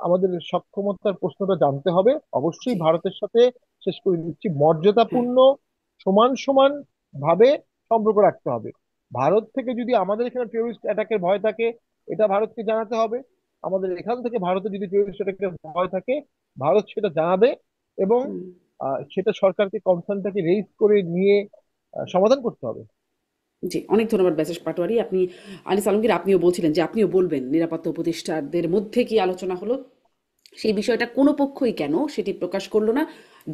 আমাদের সক্ষমতার প্রশ্নটা জানতে হবে। অবশ্যই জি। ভারতের সাথে, শেষ করে দিচ্ছি, হ্যাঁ। মর্যাদাপূর্ণ সমান সমান ভাবে সম্পর্ক রাখতে হবে। ভারত থেকে যদি আমাদের এখানে টেরোরিস্ট অ্যাটাকের ভয় থাকে, এটা ভারতকে জানাতে হবে। আমাদের এখান থেকে ভারতে যদি টেরোরিস্ট অ্যাটাকের ভয় থাকে, ভারত সেটা জানাবে। এবং হুম। সেটা সরকারকে কনসার্নটাকে রেইজ করে নিয়ে সমাধান করতে হবে। জি, অনেক ধন্যবাদ ব্যাসেস পাটোয়ারি। আপনি আনিস আলমগীর, আপনিও বলছিলেন যে আপনিও বলবেন নিরাপত্তা উপদেষ্টাদের মধ্যে কি আলোচনা হলো, সেই বিষয়টা কোনো পক্ষই কেন সেটি প্রকাশ করলো না।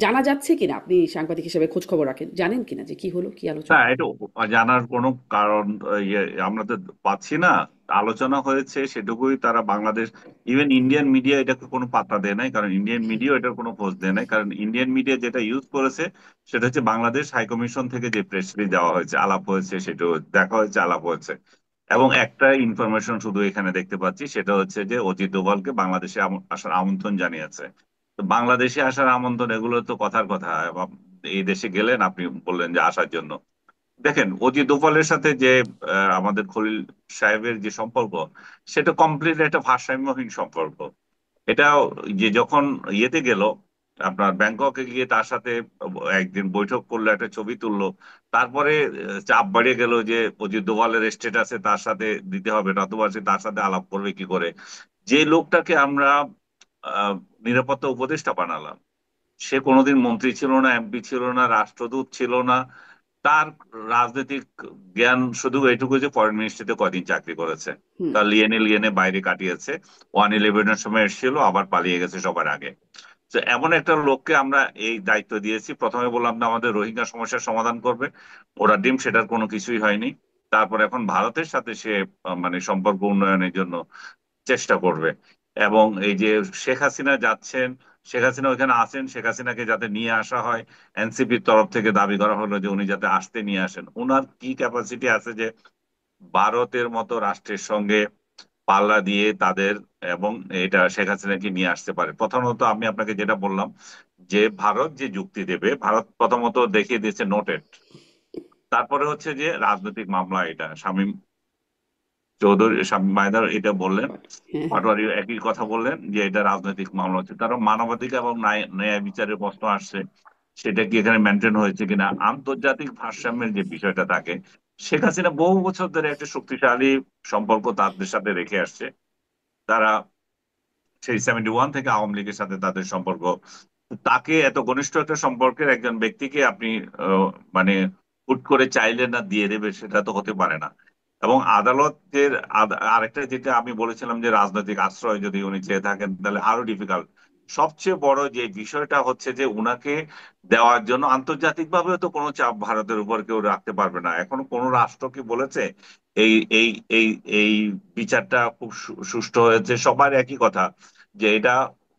জানা যাচ্ছে কিনা, আপনি সাংবাদিক হিসেবে খোঁজ খবর রাখেন, জানেন কিনা যে কি হলো, কি না, আলোচনা? এটা জানার কোনো কারণ আমরা তো পাচ্ছি না। আলোচনা হয়েছে সেটুকুই, তারা বাংলাদেশ, ইভেন ইন্ডিয়ান মিডিয়া এটাকে কোনো পাত্তা দেয় নাই, কারণ ইন্ডিয়ান মিডিয়া এটার কোনো খোঁজ দেয় নাই। কারণ ইন্ডিয়ান মিডিয়া যেটা ইউজ করেছে সেটা হচ্ছে বাংলাদেশ হাইকমিশন থেকে যে প্রেস রিলিজ দেওয়া হয়েছে, আলাপ হয়েছে, সেটা দেখা হয়েছে, আলাপ হয়েছে। এবং একটা ইনফরমেশন শুধু এখানে দেখতে পাচ্ছি, সেটা হচ্ছে যে অজিত ডোভালকে বাংলাদেশে আসার আমন্ত্রণ জানিয়েছে। তো বাংলাদেশে আসার আমন্ত্রণ, এগুলো তো কথার কথা। এবং এই দেশে গেলেন, আপনি বললেন যে আসার জন্য। দেখেন, অজি দোভালের সাথে যে আমাদের খলিল সাহেবের যে সম্পর্ক, সেটা কমপ্লিট একটা ভারসাম্যহীন সম্পর্ক। এটা যে যখন ইয়েতে গেল, আপনার ব্যাংককে গিয়ে তার সাথে একদিন বৈঠক করলো, একটা ছবি তুললো, তারপরে চাপ বাড়িয়ে গেল যে অজিত দোভালের স্টেটাসে তার সাথে দিতে হবে, নতুবা সে তার সাথে আলাপ করবে কি করে। যে লোকটাকে আমরা আহ, নিরাপত্তা উপদেষ্টা বানালাম, সে কোনোদিন মন্ত্রী ছিল না, এমপি ছিল না, রাষ্ট্রদূত ছিল না। তার রাজনৈতিক জ্ঞান শুধু এইটুকু যে ফরেন মিনিস্ট্রিতে কয়দিন চাকরি করেছে, হুম। তার লিয়েনে লিয়েনে বাইরে কাটিয়েছে। 111-এর সময় এসেছিল, আবার পালিয়ে গেছে সবার আগে। তো এমন একটা লোককে আমরা এই দায়িত্ব দিয়েছি, প্রথমে বললাম না আমাদের রোহিঙ্গা সমস্যার সমাধান করবে, ওরা ডিম সেটার কোনো কিছুই হয়নি। তারপর এখন ভারতের সাথে সে মানে সম্পর্ক উন্নয়নের জন্য চেষ্টা করবে। এবং এই যে শেখ হাসিনা যাচ্ছেন, শেখ হাসিনা ওইখানে আছেন, শেখ হাসিনাকে যাতে নিয়ে আসা হয়, এনসিপির তরফ থেকে দাবি করা হলো যে উনি যাতে আসতে নিয়ে আসেন। ওনার কি ক্যাপাসিটি আছে যে ভারতের মতো রাষ্ট্রের সঙ্গে পাল্লা দিয়ে তাদের, এবং এটা শেখ হাসিনাকে নিয়ে আসতে পারে? প্রথমত আমি আপনাকে যেটা বললাম, যে ভারত যে যুক্তি দেবে, ভারত প্রথমত দেখিয়ে দিয়েছে নোটেড। তারপরে হচ্ছে যে রাজনৈতিক মামলা, এটা শামীম চৌধুরী, শামীম মায়দার এটা বললেন, হ্যাঁ, হ্যাঁ। পাটোয়ারি একই কথা বললেন যে এটা রাজনৈতিক মামলা হচ্ছে। কারণ মানবাধিকার এবং ন্যায় বিচারের প্রশ্ন আসছে, সেটা কি এখানে মেনটেন হয়েছে কিনা। আন্তর্জাতিক ভারসাম্যের যে বিষয়টা থাকে, শেখ হাসিনা বহু বছর ধরে একটা শক্তিশালী সম্পর্ক তাদের সাথে রেখে আসছে। তারা সেই 71 থেকে আওয়ামী লীগের সাথে তাদের সম্পর্ক। তাকে এত ঘনিষ্ঠ একটা সম্পর্কের একজন ব্যক্তিকে আপনি আহ, মানে হুট করে চাইলে না দিয়ে দেবে, সেটা তো হতে পারে না। এবং আদালতের আরেকটা যেটা আমি বলেছিলাম, যে রাজনৈতিক আশ্রয় যদি উনি চেয়ে থাকেন তাহলে আরো ডিফিকাল্ট। সবচেয়ে বড় যে বিষয়টা হচ্ছে যে উনাকে দেওয়ার জন্য আন্তর্জাতিক ভাবেও তো কোনো চাপ ভারতের উপর কেউ রাখতে পারবে না। এখনো কোনো রাষ্ট্র কি বলেছে এই এই এই এই বিচারটা খুব সুষ্ঠু হয়েছে। সবার একই কথা যে এটা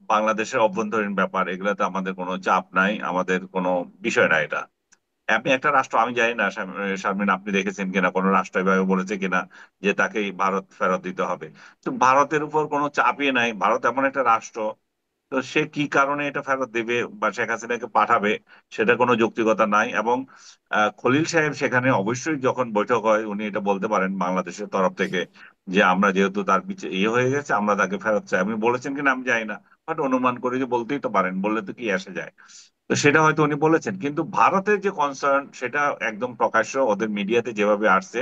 বাংলাদেশের অভ্যন্তরীণ ব্যাপার, এগুলাতে আমাদের কোনো চাপ নাই, আমাদের কোনো বিষয় না এটা। আপনি একটা রাষ্ট্র, আমি জানি না শারমিন আপনি দেখেছেন কিনা, কোনো রাষ্ট্র এভাবে বলেছে কিনা যে তাকে ভারত ফেরত দিতে হবে। তো ভারতের উপর কোনো চাপই নাই, ভারত এমন একটা রাষ্ট্র, তো সে কি কারণে এটা ফেরত দেবে বা শেখ হাসিনাকে পাঠাবে, সেটা কোনো যৌক্তিকতা নাই। এবং খলিল সাহেব সেখানে অবশ্যই যখন বৈঠক হয় উনি এটা বলতে পারেন বাংলাদেশের তরফ থেকে যে আমরা যেহেতু তার পিছিয়ে ইয়ে হয়ে গেছে আমরা তাকে ফেরত চাই। আপনি বলেছেন কিনা আমি জানি না, বাট অনুমান করি যে বলতেই তো পারেন, বললে তো কি আসে যায়। তো সেটা হয়তো উনি বলেছেন, কিন্তু ভারতের যে কনসার্ন সেটা একদম প্রকাশ্য ওদের মিডিয়াতে যেভাবে আসছে,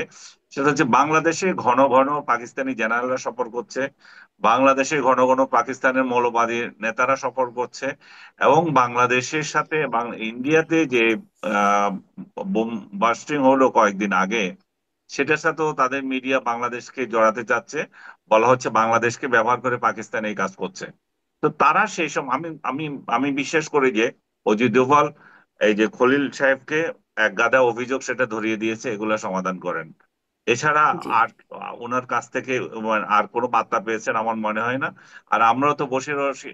সেটা হচ্ছে বাংলাদেশে ঘন ঘন পাকিস্তানি জেনারেলরা সফর করছে, বাংলাদেশে ঘন ঘন পাকিস্তানের মৌলবাদী নেতারা সফর করছে, এবং বাংলাদেশের সাথে ইন্ডিয়াতে যে আহ বোম বাস্টিং হলো কয়েকদিন আগে, সেটার সাথেও তাদের মিডিয়া বাংলাদেশকে জড়াতে চাচ্ছে। বলা হচ্ছে বাংলাদেশকে ব্যবহার করে পাকিস্তান এই কাজ করছে। তো তারা সেই সব, আমি আমি আমি বিশ্বাস করি যে অজিত দোভাল এই যে খলিল সাহেবকে এক গাদা অভিযোগ সেটা ধরিয়ে দিয়েছে, এগুলা সমাধান করেন। এছাড়া জি। আর ওনার কাছ থেকে আর কোনো বার্তা পেয়েছেন আমার মনে হয় না। আর আমরাও তো বসে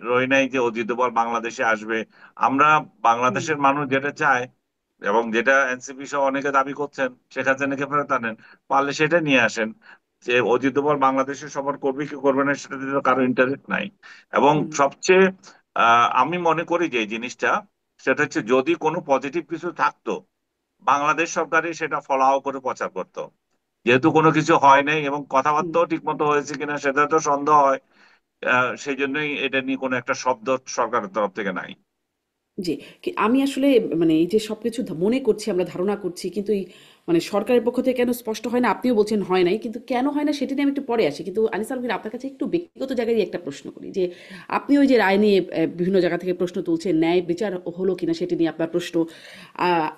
রই নাই যে অজিত দোভাল বাংলাদেশে আসবে। আমরা হুম। বাংলাদেশের মানুষ যেটা চায় এবং যেটা এনসিপি সহ অনেকে দাবি করছেন, শেখ হাসিনাকে ফেরত আনেন, পারলে সেটা নিয়ে আসেন। যে অজিত দোভাল বাংলাদেশে সফর করবে কি করবে না সেটাতে তো কারো ইন্টারেস্ট নাই। এবং হুম। সবচেয়ে আমি মনে করি যে এই জিনিসটা, সেটা হচ্ছে যদি কোনো পজিটিভ কিছু থাকতো বাংলাদেশ সরকারই সেটা ফলাও করে প্রচার করতো। যেহেতু কোনো কিছু হয় নাই এবং হুম। কথাবার্তাও ঠিক মতো হয়েছে কিনা সেটা তো সন্দেহ হয়, সেই জন্যই এটা নিয়ে কোনো একটা শব্দ সরকারের তরফ থেকে নাই। জি, আমি আসলে মানে এই যে সবকিছু মনে করছি, আমরা ধারণা করছি, কিন্তু এই মানে সরকারের পক্ষ থেকে কেন স্পষ্ট হয় না? আপনিও বলছেন হয় নাই, কিন্তু কেন হয় না সেটা নিয়ে আমি একটু পরে আসি। কিন্তু আনিস আলমগীর, আপনার কাছে একটু ব্যক্তিগত জায়গায় একটা প্রশ্ন করি যে আপনি ওই যে রায় নিয়ে বিভিন্ন জায়গা থেকে প্রশ্ন তুলছেন, ন্যায় বিচার হলো কিনা সেটি নিয়ে আপনার প্রশ্ন। আহ,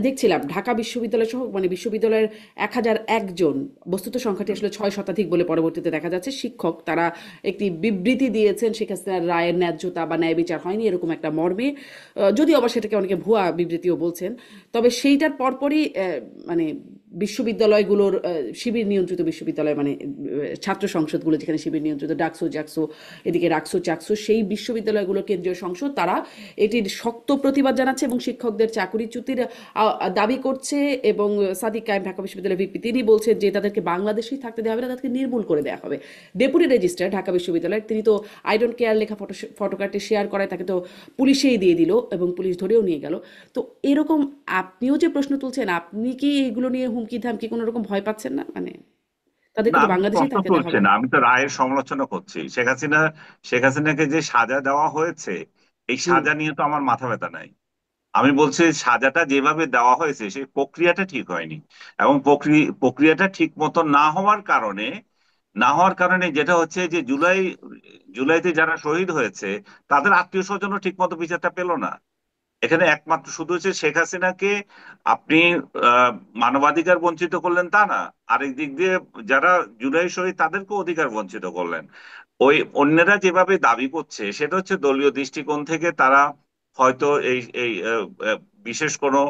দেখছিলাম ঢাকা বিশ্ববিদ্যালয় সহ মানে বিশ্ববিদ্যালয়ের 1001 জন, বস্তুত সংখ্যাটি আসলে 6 শতাধিক বলে পরবর্তীতে দেখা যাচ্ছে, শিক্ষক তারা একটি বিবৃতি দিয়েছেন শেখ হাসিনার রায়ের ন্যায্যতা বা ন্যায় বিচার হয়নি এরকম একটা মর্মে। যদিও আবার সেটাকে অনেকে ভুয়া বিবৃতিও বলছেন। তবে সেইটার পরপরই মানে বিশ্ববিদ্যালয়গুলোর শিবির নিয়ন্ত্রিত বিশ্ববিদ্যালয় মানে ছাত্র সংসদগুলো যেখানে শিবির নিয়ন্ত্রিত, ডাকসু জাকসু, এদিকে রাকসু চাকসু, সেই বিশ্ববিদ্যালয়গুলোর কেন্দ্রীয় সংসদ তারা এটির শক্ত প্রতিবাদ জানাচ্ছে এবং শিক্ষকদের চাকুরিচ্যুতির দাবি করছে। এবং সাদিক কায়েম ঢাকা বিশ্ববিদ্যালয়ের ভিপি তিনি বলছেন যে তাদেরকে বাংলাদেশেই থাকতে দেওয়া হবে না, তাদেরকে নির্মূল করে দেওয়া হবে। ডেপুটি রেজিস্ট্রার ঢাকা বিশ্ববিদ্যালয়ের তিনি তো আই ডোন্ট কেয়ার লেখা ফটোকার্ডটি শেয়ার করায় তাকে তো পুলিশেই দিয়ে দিল এবং পুলিশ ধরেও নিয়ে গেল। তো এরকম আপনিও যে প্রশ্ন তুলছেন, আপনি কি এগুলো নিয়ে হুমকি ধামকি কোনো রকম ভয় পাচ্ছেন না? মানে না, তাদেরকে তো আমি তো বাংলাদেশেই প্রশ্ন থাকতে দেওয়া তুলছি হবে না, না। আমি তো রায়ের সমালোচনা করছি। শেখ হাসিনাকে যে সাজা দেওয়া হয়েছে, এই হুম। সাজা নিয়ে তো আমার মাথা ব্যথা নাই। আমি বলছি সাজাটা যেভাবে দেওয়া হয়েছে সেই প্রক্রিয়াটা ঠিক হয়নি। এবং প্রক্রিয়াটা ঠিক মতো না হওয়ার কারণে যেটা হচ্ছে যে জুলাইতে যারা শহীদ হয়েছে তাদের আত্মীয় স্বজনও ঠিক মতো বিচারটা পেল না। এখানে একমাত্র শুধু হচ্ছে শেখ হাসিনাকে আপনি আহ, মানবাধিকার বঞ্চিত করলেন তা না, আরেক দিক দিয়ে যারা জুলাই শহীদ তাদেরকেও অধিকার বঞ্চিত করলেন। ওই অন্যরা যেভাবে দাবি করছে সেটা হচ্ছে দলীয় দৃষ্টিকোণ থেকে তারা হয়তো এই এই বিশেষ কোনো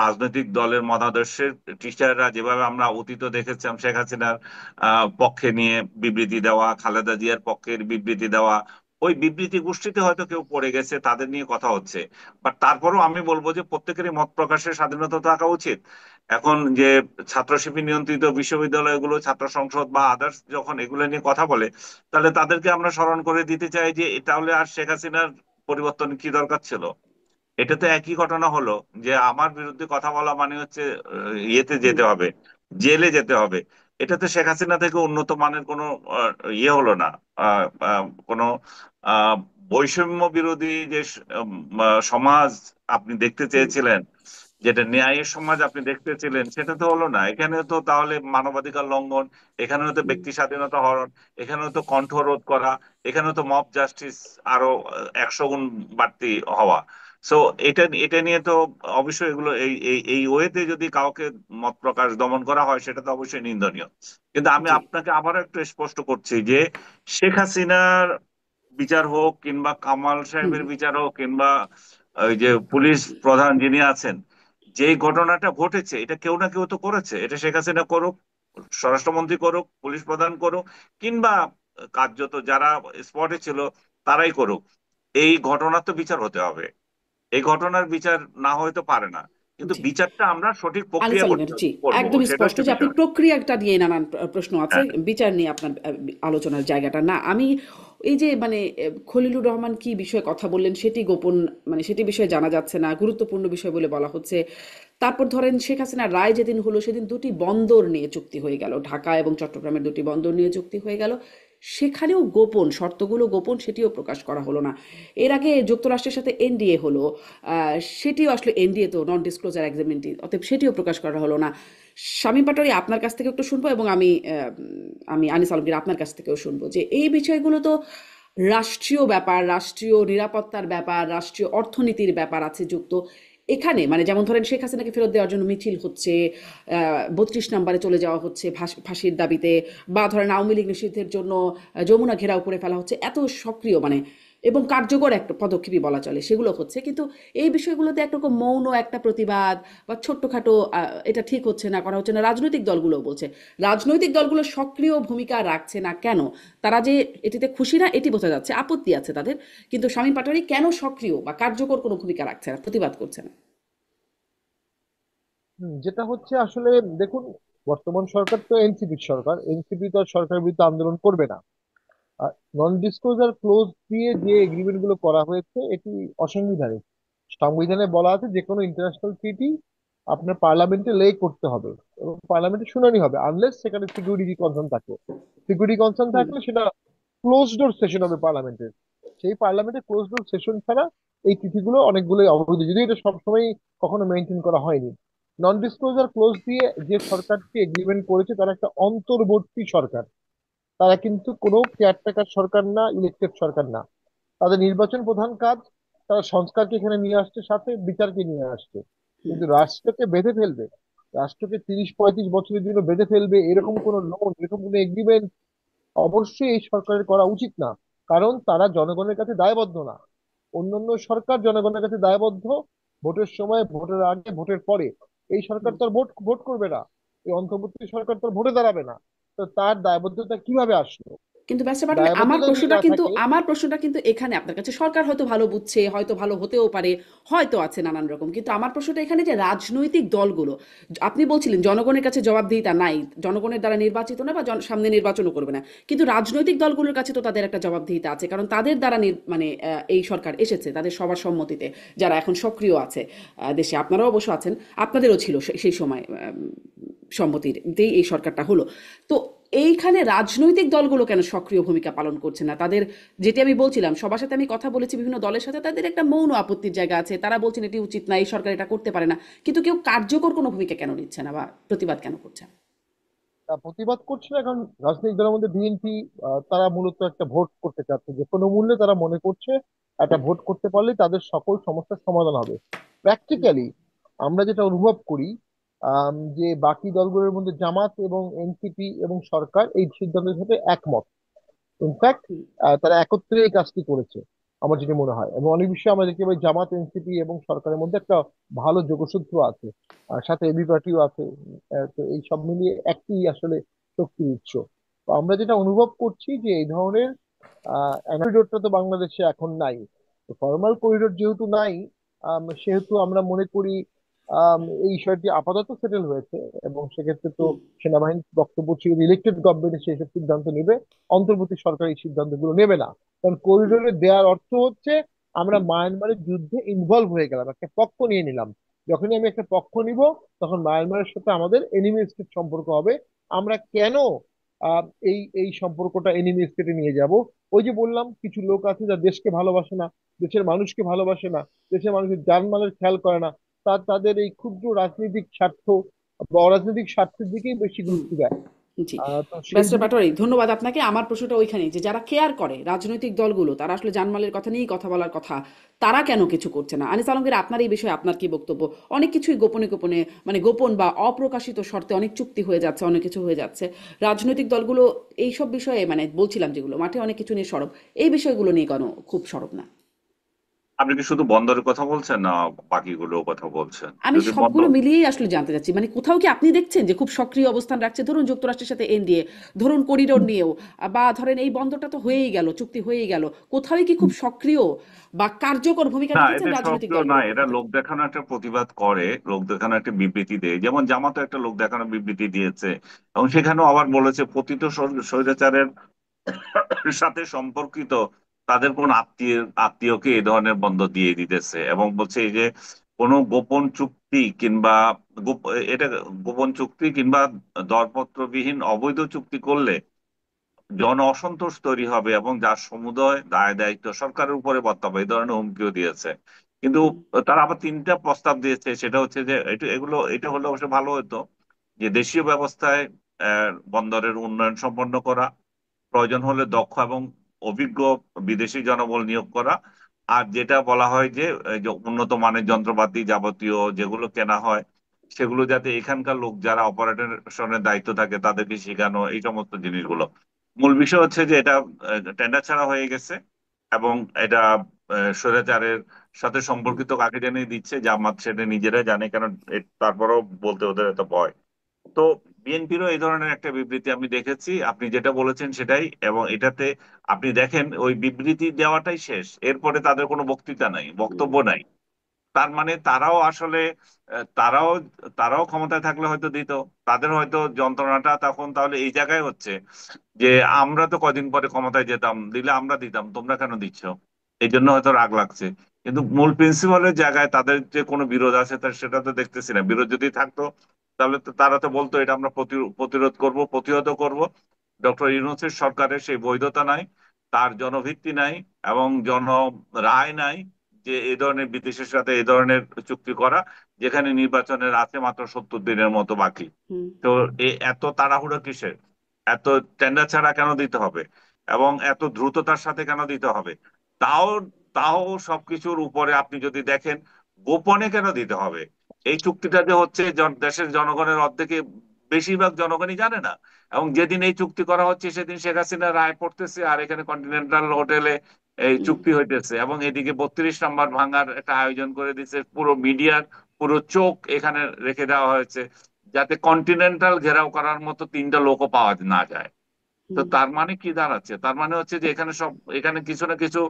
রাজনৈতিক দলের মতাদর্শের টিচাররা যেভাবে আমরা অতীত দেখেছিলাম শেখ হাসিনার পক্ষে নিয়ে বিবৃতি দেওয়া, খালেদা জিয়ার পক্ষের বিবৃতি দেওয়া, ওই বিবৃতি গোষ্ঠীতে হয়তো কেউ পড়ে গেছে, তাদের নিয়ে কথা হচ্ছে। বাট তারপরেও আমি বলবো যে প্রত্যেকেরই মত প্রকাশের স্বাধীনতা থাকা উচিত। এখন যে ছাত্র শিবির নিয়ন্ত্রিত বিশ্ববিদ্যালয়গুলো, ছাত্র সংসদ বা আদার্স যখন এগুলো নিয়ে কথা বলে, তাহলে তাদেরকে আমরা স্মরণ করে দিতে চাই যে তাহলে আর শেখ হাসিনার পরিবর্তন কি দরকার ছিল। এটা তো একই ঘটনা হলো যে আমার বিরুদ্ধে কথা বলা মানে হচ্ছে ইয়েতে হুম। যেতে হবে, জেলে যেতে হবে। এটা তো শেখ হাসিনা থেকে উন্নত মানের কোনো ইয়ে হলো না। আহ, আহ, কোনো আহ, বৈষম্য বিরোধী যে সমাজ আপনি দেখতে হুম। চেয়েছিলেন, যেটা ন্যায়ের সমাজ আপনি দেখতে ছিলেন, সেটা তো হলো না। এখানে তো তাহলে মানবাধিকার লঙ্ঘন, এখানেও তো হুম। ব্যক্তি স্বাধীনতা হরণ, এখানেও তো কণ্ঠরোধ করা, এখানেও তো মব জাস্টিস আরো 100 গুণ বাড়তি হওয়া। সো এটা এটা নিয়ে তো অবশ্যই এগুলো এই এই এই ওয়েতে যদি কাউকে মত প্রকাশ দমন করা হয় সেটা তো অবশ্যই নিন্দনীয়। কিন্তু আমি জি। আপনাকে আবারও একটু স্পষ্ট করছি যে শেখ হাসিনার বিচার হোক কিংবা কামাল হুম। সাহেবের বিচার হোক কিংবা ওই যে পুলিশ প্রধান যিনি আছেন, যে ঘটনাটা ঘটেছে এটা কেউ না কেউ তো করেছে। এটা শেখ হাসিনা করুক, স্বরাষ্ট্রমন্ত্রী করুক, পুলিশ প্রধান করুক, কিংবা কার্যত যারা স্পটে ছিল তারাই করুক, এই ঘটনার তো বিচার হতে হবে। এই ঘটনার বিচার না হয়তো পারে না, কিন্তু জি, বিচারটা আমরা সঠিক আনিস প্রক্রিয়া আলমের, জি, করবো, একদমই সেটা স্পষ্ট হচ্ছে যে আপনি বিষয়। প্রক্রিয়াটা নিয়ে নানান প্রশ্ন আছে, হ্যাঁ, বিচার নিয়ে আপনার আলোচনার জায়গাটা না। আমি এই যে মানে খলিলুর রহমান কি বিষয়ে কথা বললেন সেটি গোপন, মানে সেটি বিষয়ে জানা যাচ্ছে না, গুরুত্বপূর্ণ বিষয় বলে বলা হচ্ছে। তারপর ধরেন শেখ হাসিনার রায় যেদিন হলো সেদিন দুটি বন্দর নিয়ে চুক্তি হয়ে গেল, ঢাকা এবং চট্টগ্রামের দুটি বন্দর নিয়ে চুক্তি হয়ে গেল, সেখানেও গোপন, শর্তগুলো গোপন, সেটিও প্রকাশ করা হলো না। এর আগে যুক্তরাষ্ট্রের সাথে এনডিএ হলো, সেটিও আসলে এনডিএ তো নন ডিসক্লোজার এগ্রিমেন্টই, অতএব সেটিও প্রকাশ করা হলো না। শামীম পাটোয়ারি, আপনার কাছ থেকে একটু শুনবো, এবং আমি আনিস আলমগীর আপনার কাছ থেকেও শুনবো যে এই বিষয়গুলো তো রাষ্ট্রীয় ব্যাপার, রাষ্ট্রীয় নিরাপত্তার ব্যাপার, রাষ্ট্রীয় অর্থনীতির ব্যাপার আছে যুক্ত এখানে। মানে যেমন ধরেন শেখ হাসিনাকে ফেরত দেওয়ার জন্য মিছিল হচ্ছে, 32 নম্বরে চলে যাওয়া হচ্ছে ফাঁসির দাবিতে, বা ধরেন আওয়ামী লীগ নিষিদ্ধের জন্য যমুনা ঘেরাও করে ফেলা হচ্ছে, এত সক্রিয় মানে এবং কার্যকর একটা পদক্ষেপই বলা চলে, সেগুলো হচ্ছে। কিন্তু এই বিষয়গুলোতে একরকম মৌন একটা প্রতিবাদ বা ছোট্টখাটো এটা ঠিক হচ্ছে না, করা হচ্ছে না, রাজনৈতিক দলগুলো বলছে। রাজনৈতিক দলগুলো সক্রিয় ভূমিকা রাখছে না কেন? তারা যে এটিতে খুশি না এটি বোঝা যাচ্ছে, আপত্তি আছে তাদের, কিন্তু শামীম পাটোয়ারি কেন সক্রিয় বা কার্যকর কোনো ভূমিকা রাখছে না, প্রতিবাদ করছে না? যেটা হচ্ছে আসলে, দেখুন, বর্তমান সরকার তো এনসিপির সরকার, এনসিপি তো আর সরকারের বিরুদ্ধে আন্দোলন করবে না। আর নন ডিসক্লোজার ক্লোজ দিয়ে যে এগ্রিমেন্ট গুলো করা হয়েছে এটি অসাংবিধানিক। সংবিধানে বলা আছে যে কোনো ইন্টারন্যাশনাল ট্রিটি আপনার পার্লামেন্টে লে করতে হবে এবং পার্লামেন্টে শুনানি হবে, আনলেস সেখানে সিকিউরিটি কনসার্ন থাকে। সিকিউরিটি কনসার্ন হুম। থাকলে সেটা ক্লোজ ডোর সেশন হবে পার্লামেন্টের। সেই পার্লামেন্টে ক্লোজ ডোর সেশন ছাড়া এই চিঠিগুলো অনেকগুলোই অবৈধ, যদি এটা সবসময় কখনো মেনটেন করা হয়নি। নন ডিসক্লোজার ক্লোজ দিয়ে যে সরকারটি এগ্রিমেন্ট করেছে তারা একটা অন্তর্বর্তী সরকার। তারা কিন্তু কোনো কেয়ারটেকার সরকার না, ইলেকটেড সরকার না। তাদের নির্বাচন প্রধান কাজ। তারা সংস্কারকে এখানে নিয়ে আসছে, সাথে বিচারকে নিয়ে আসছে। হুম। কিন্তু রাষ্ট্রকে বেঁধে ফেলবে, রাষ্ট্রকে 30-35 বছরের জন্য বেঁধে ফেলবে, এরকম কোনো লোন, এরকম কোনো এগ্রিমেন্ট অবশ্যই এই সরকারের করা উচিত না। কারণ তারা জনগণের কাছে দায়বদ্ধ না। অন্যান্য সরকার জনগণের কাছে দায়বদ্ধ, ভোটের সময়, ভোটের আগে, ভোটের পরে। এই সরকার তো আর ভোট ভোট করবে না, এই অন্তর্বর্তী সরকার তো আর ভোটে দাঁড়াবে না। তো তার দায়বদ্ধতা কিভাবে আসলো? কিন্তু ব্যাপারটা পাটোয়ারি, দায়বদ্ধতা যদি না থাকে। আমার প্রশ্নটা কিন্তু এখানে আপনার কাছে, সরকার হয়তো ভালো বুঝছে, হয়তো ভালো হতেও পারে, হয়তো আছে নানান রকম, কিন্তু আমার প্রশ্নটা এখানে যে রাজনৈতিক দলগুলো, আপনি বলছিলেন জনগণের কাছে জবাবদিহিতা নাই, জনগণের দ্বারা নির্বাচিত না, বা সামনে নির্বাচনও করবে না, কিন্তু রাজনৈতিক দলগুলোর কাছে তো তাদের একটা জবাবদিহিতা আছে, কারণ তাদের দ্বারা মানে এই সরকার এসেছে, তাদের সবার সম্মতিতে, যারা এখন সক্রিয় আছে দেশে, আপনারাও অবশ্য আছেন, আপনাদেরও ছিল সেই সময় সম্মতিতেই এই সরকারটা হলো। তো এইখানে রাজনৈতিক দলগুলো কেন সক্রিয় ভূমিকা পালন করছে না? তাদের, যেটি আমি বলছিলাম, সবার সাথে আমি কথা বলেছি, বিভিন্ন দলের সাথে, তাদের একটা মৌন আপত্তির জায়গা আছে, তারা বলছেন এটি উচিত না, এই সরকার এটা করতে পারে না, কিন্তু কেউ কার্যকর কোনো ভূমিকা কেন নিচ্ছে না বা প্রতিবাদ কেন করছে না? প্রতিবাদ করছে না কারণ রাজনৈতিক দলের মধ্যে বিএনপি, তারা মূলত একটা ভোট করতে চাচ্ছে, যে কোনো মূল্যে তারা মনে করছে একটা ভোট করতে পারলে তাদের সকল সমস্যার সমাধান হবে। প্র্যাকটিক্যালি আমরা যেটা অনুভব করি, যে বাকি দলগুলোর মধ্যে জামাত এবং এনসিপি এবং সরকার এই সিদ্ধান্তের সাথে একমত। ইনফ্যাক্ট হুম। তারা একত্রে এই কাজটি করেছে, আমার যেটা মনে হয়। এবং অনেক বিষয়ে আমরা দেখতে পাই জামাত, এনসিপি এবং সরকারের মধ্যে একটা ভালো যোগসূত্র আছে, আর সাথে এবি পার্টিও আছে। তো এই সব মিলিয়ে একটি আসলে শক্তির উৎস। তো আমরা যেটা অনুভব করছি যে এই ধরনের করিডোরটা তো বাংলাদেশে এখন নাই। তো ফর্মাল করিডোর যেহেতু নাই, সেহেতু আমরা মনে করি এই বিষয়টি আপাতত সেটেল হয়েছে। এবং সেক্ষেত্রে তো হুম। সেনাবাহিনীর বক্তব্য ছিল ইলেক্টেড গভর্নমেন্ট সেই সব সিদ্ধান্ত নেবে, অন্তর্বর্তী সরকার এই সিদ্ধান্তগুলো নেবে না। কারণ করিডোরে দেওয়ার অর্থ হচ্ছে আমরা হুম। মায়ানমারের যুদ্ধে ইনভলভ হয়ে গেলাম, একটা পক্ষ নিয়ে নিলাম। যখনই আমি একটা পক্ষ নিব, তখন মায়ানমারের সাথে আমাদের এনিমি স্টেট সম্পর্ক হবে। আমরা কেন এই এই সম্পর্কটা এনিমি স্টেটে নিয়ে যাব? ওই যে বললাম, কিছু লোক আছে যারা দেশকে ভালোবাসে না, দেশের মানুষকে ভালোবাসে না, দেশের মানুষের জানমালের খেয়াল করে না। তাদের এই ক্ষুদ্র রাজনৈতিক স্বার্থ বা অরাজনৈতিক স্বার্থের দিকেই বেশি হুম। গুরুত্ব দেয়। জি। তো সেই ব্যারিস্টার দিক। পাটোয়ারি, ধন্যবাদ আপনাকে। আমার প্রশ্নটা ওইখানেই যে যারা কেয়ার করে, রাজনৈতিক দলগুলো, তারা আসলে জানমালের কথা নিয়েই কথা বলার কথা, তারা কেন কিছু করছে না? আনিস আলমগীর, আপনার এই বিষয়ে আপনার কি বক্তব্য? অনেক কিছুই গোপনে গোপনে, মানে গোপন বা অপ্রকাশিত শর্তে অনেক চুক্তি হয়ে যাচ্ছে, অনেক কিছু হয়ে যাচ্ছে। রাজনৈতিক দলগুলো এই সব বিষয়ে, মানে বলছিলাম যেগুলো মাঠে অনেক কিছু নিয়ে সরব, এই বিষয়গুলো নিয়ে কেন খুব সরব না? আপনি কি শুধু বন্দরের কথা বলছেন না বাকিগুলো কথা বলছেন? আমি যদি সবগুলো বন্দর, মিলিয়েই আসলে জানতে চাচ্ছি, মানে কোথাও কি আপনি দেখছেন যে খুব সক্রিয় অবস্থান রাখছে, ধরুন যুক্তরাষ্ট্রের সাথে এনডিএ, ধরুন করিডোর নিয়েও, বা ধরেন এই বন্দরটা তো হয়েই গেল, চুক্তি হয়েই গেল, কোথাও কি খুব সক্রিয় বা কার্যকর ভূমিকা না দেখেছেন এটা রাজনৈতিক সক্রিয় না, দলগুলোর পক্ষ এটা থেকে? লোক দেখানো একটা প্রতিবাদ করে, লোক দেখানো একটা বিবৃতি দেয়, যেমন জামাতও একটা লোক দেখানো বিবৃতি দিয়েছে এবং সেখানেও আবার বলেছে পতিত স্বৈরাচারের সাথে সম্পর্কিত তাদের কোন আত্মীয়কে এই ধরনের বন্ধ দিয়ে দিতেছে এবং বলছে এই যে কোনো গোপন চুক্তি কিংবা এটা গোপন চুক্তি কিংবা দরপত্রবিহীন অবৈধ চুক্তি করলে জন অসন্তোষ তৈরি হবে এবং যার সমুদয় দায় দায়িত্ব সরকারের উপরে বর্তাবে, এই ধরনের হুমকিও দিয়েছে। কিন্তু হুম, তারা আবার তিনটা প্রস্তাব দিয়েছে, সেটা হচ্ছে যে এটা হলে অবশ্য ভালো হতো যে দেশীয় ব্যবস্থায় বন্দরের উন্নয়ন সম্পন্ন করা, প্রয়োজন হলে দক্ষ এবং অভিজ্ঞ বিদেশি জনবল নিয়োগ করা, আর যেটা বলা হয় যে এই যে উন্নত মানের যন্ত্রপাতি যাবতীয় যেগুলো কেনা হয় সেগুলো যাতে এখানকার লোক যারা অপারেশনের দায়িত্ব থাকে তাদেরকে শেখানো, এই সমস্ত জিনিসগুলো। মূল বিষয় হচ্ছে যে এটা টেন্ডার ছাড়া হয়ে গেছে এবং এটা স্বৈরাচারের সাথে সম্পর্কিত কাকে জানিয়ে দিচ্ছে জামাত সেটা নিজেরাই জানে, কেন তারপরেও বলতে ওদের এত ভয়। তো বিএনপিরও এই ধরনের একটা বিবৃতি আমি দেখেছি, আপনি যেটা বলেছেন সেটাই, এবং এটাতে আপনি দেখেন ওই বিবৃতি দেওয়াটাই শেষ, এরপরে তাদের কোনো বক্তৃতা নাই, হুম, বক্তব্য নাই। তার মানে তারাও আসলে তারাও তারাও ক্ষমতায় থাকলে হয়তো দিত, তাদের হয়তো যন্ত্রণাটা তখন তাহলে এই জায়গায় হচ্ছে যে আমরা তো কদিন পরে ক্ষমতায় যেতাম, দিলে আমরা দিতাম, তোমরা কেন দিচ্ছ, এই জন্য হয়তো রাগ লাগছে। কিন্তু মূল প্রিন্সিপালের জায়গায় তাদের যে কোনো বিরোধ আছে সেটা তো দেখতেছি না। বিরোধ যদি থাকতো তাহলে তো তারা তো বলতো এটা আমরা প্রতিরোধ করব, প্রতিহত করব। ডক্টর ইউনূসের সরকারের সেই বৈধতা নাই, তার জনভিত্তি নাই এবং জন রায় নাই যে এই ধরনের বিদেশের সাথে এই ধরনের চুক্তি করা, যেখানে নির্বাচনের আছে মাত্র 70 দিনের মতো বাকি। হুম, তো এত তাড়াহুড়ো কিসের? এত টেন্ডার ছাড়া কেন দিতে হবে এবং এত দ্রুততার সাথে কেন দিতে হবে? তাও তাও সবকিছুর উপরে আপনি যদি দেখেন গোপনে কেন দিতে হবে? এই চুক্তিটা যে হচ্ছে দেশের জনগণের অর্ধেকে বেশিরভাগ জনগণই জানে না, এবং যেদিন এই চুক্তি করা হচ্ছে সেদিন শেখ হাসিনা রায় পড়তেছে আর এখানে কন্টিনেন্টাল হোটেলে এই হুম, চুক্তি হইতেছে, এবং এদিকে 32 নম্বর ভাঙার একটা আয়োজন করে দিচ্ছে, পুরো মিডিয়ার পুরো চোখ এখানে রেখে দেওয়া হয়েছে যাতে কন্টিনেন্টাল ঘেরাও করার মতো তিনটা লোকও পাওয়া না যায়। তো হুম, তার মানে কি দাঁড়াচ্ছে? তার মানে হচ্ছে যে এখানে কিছু না কিছু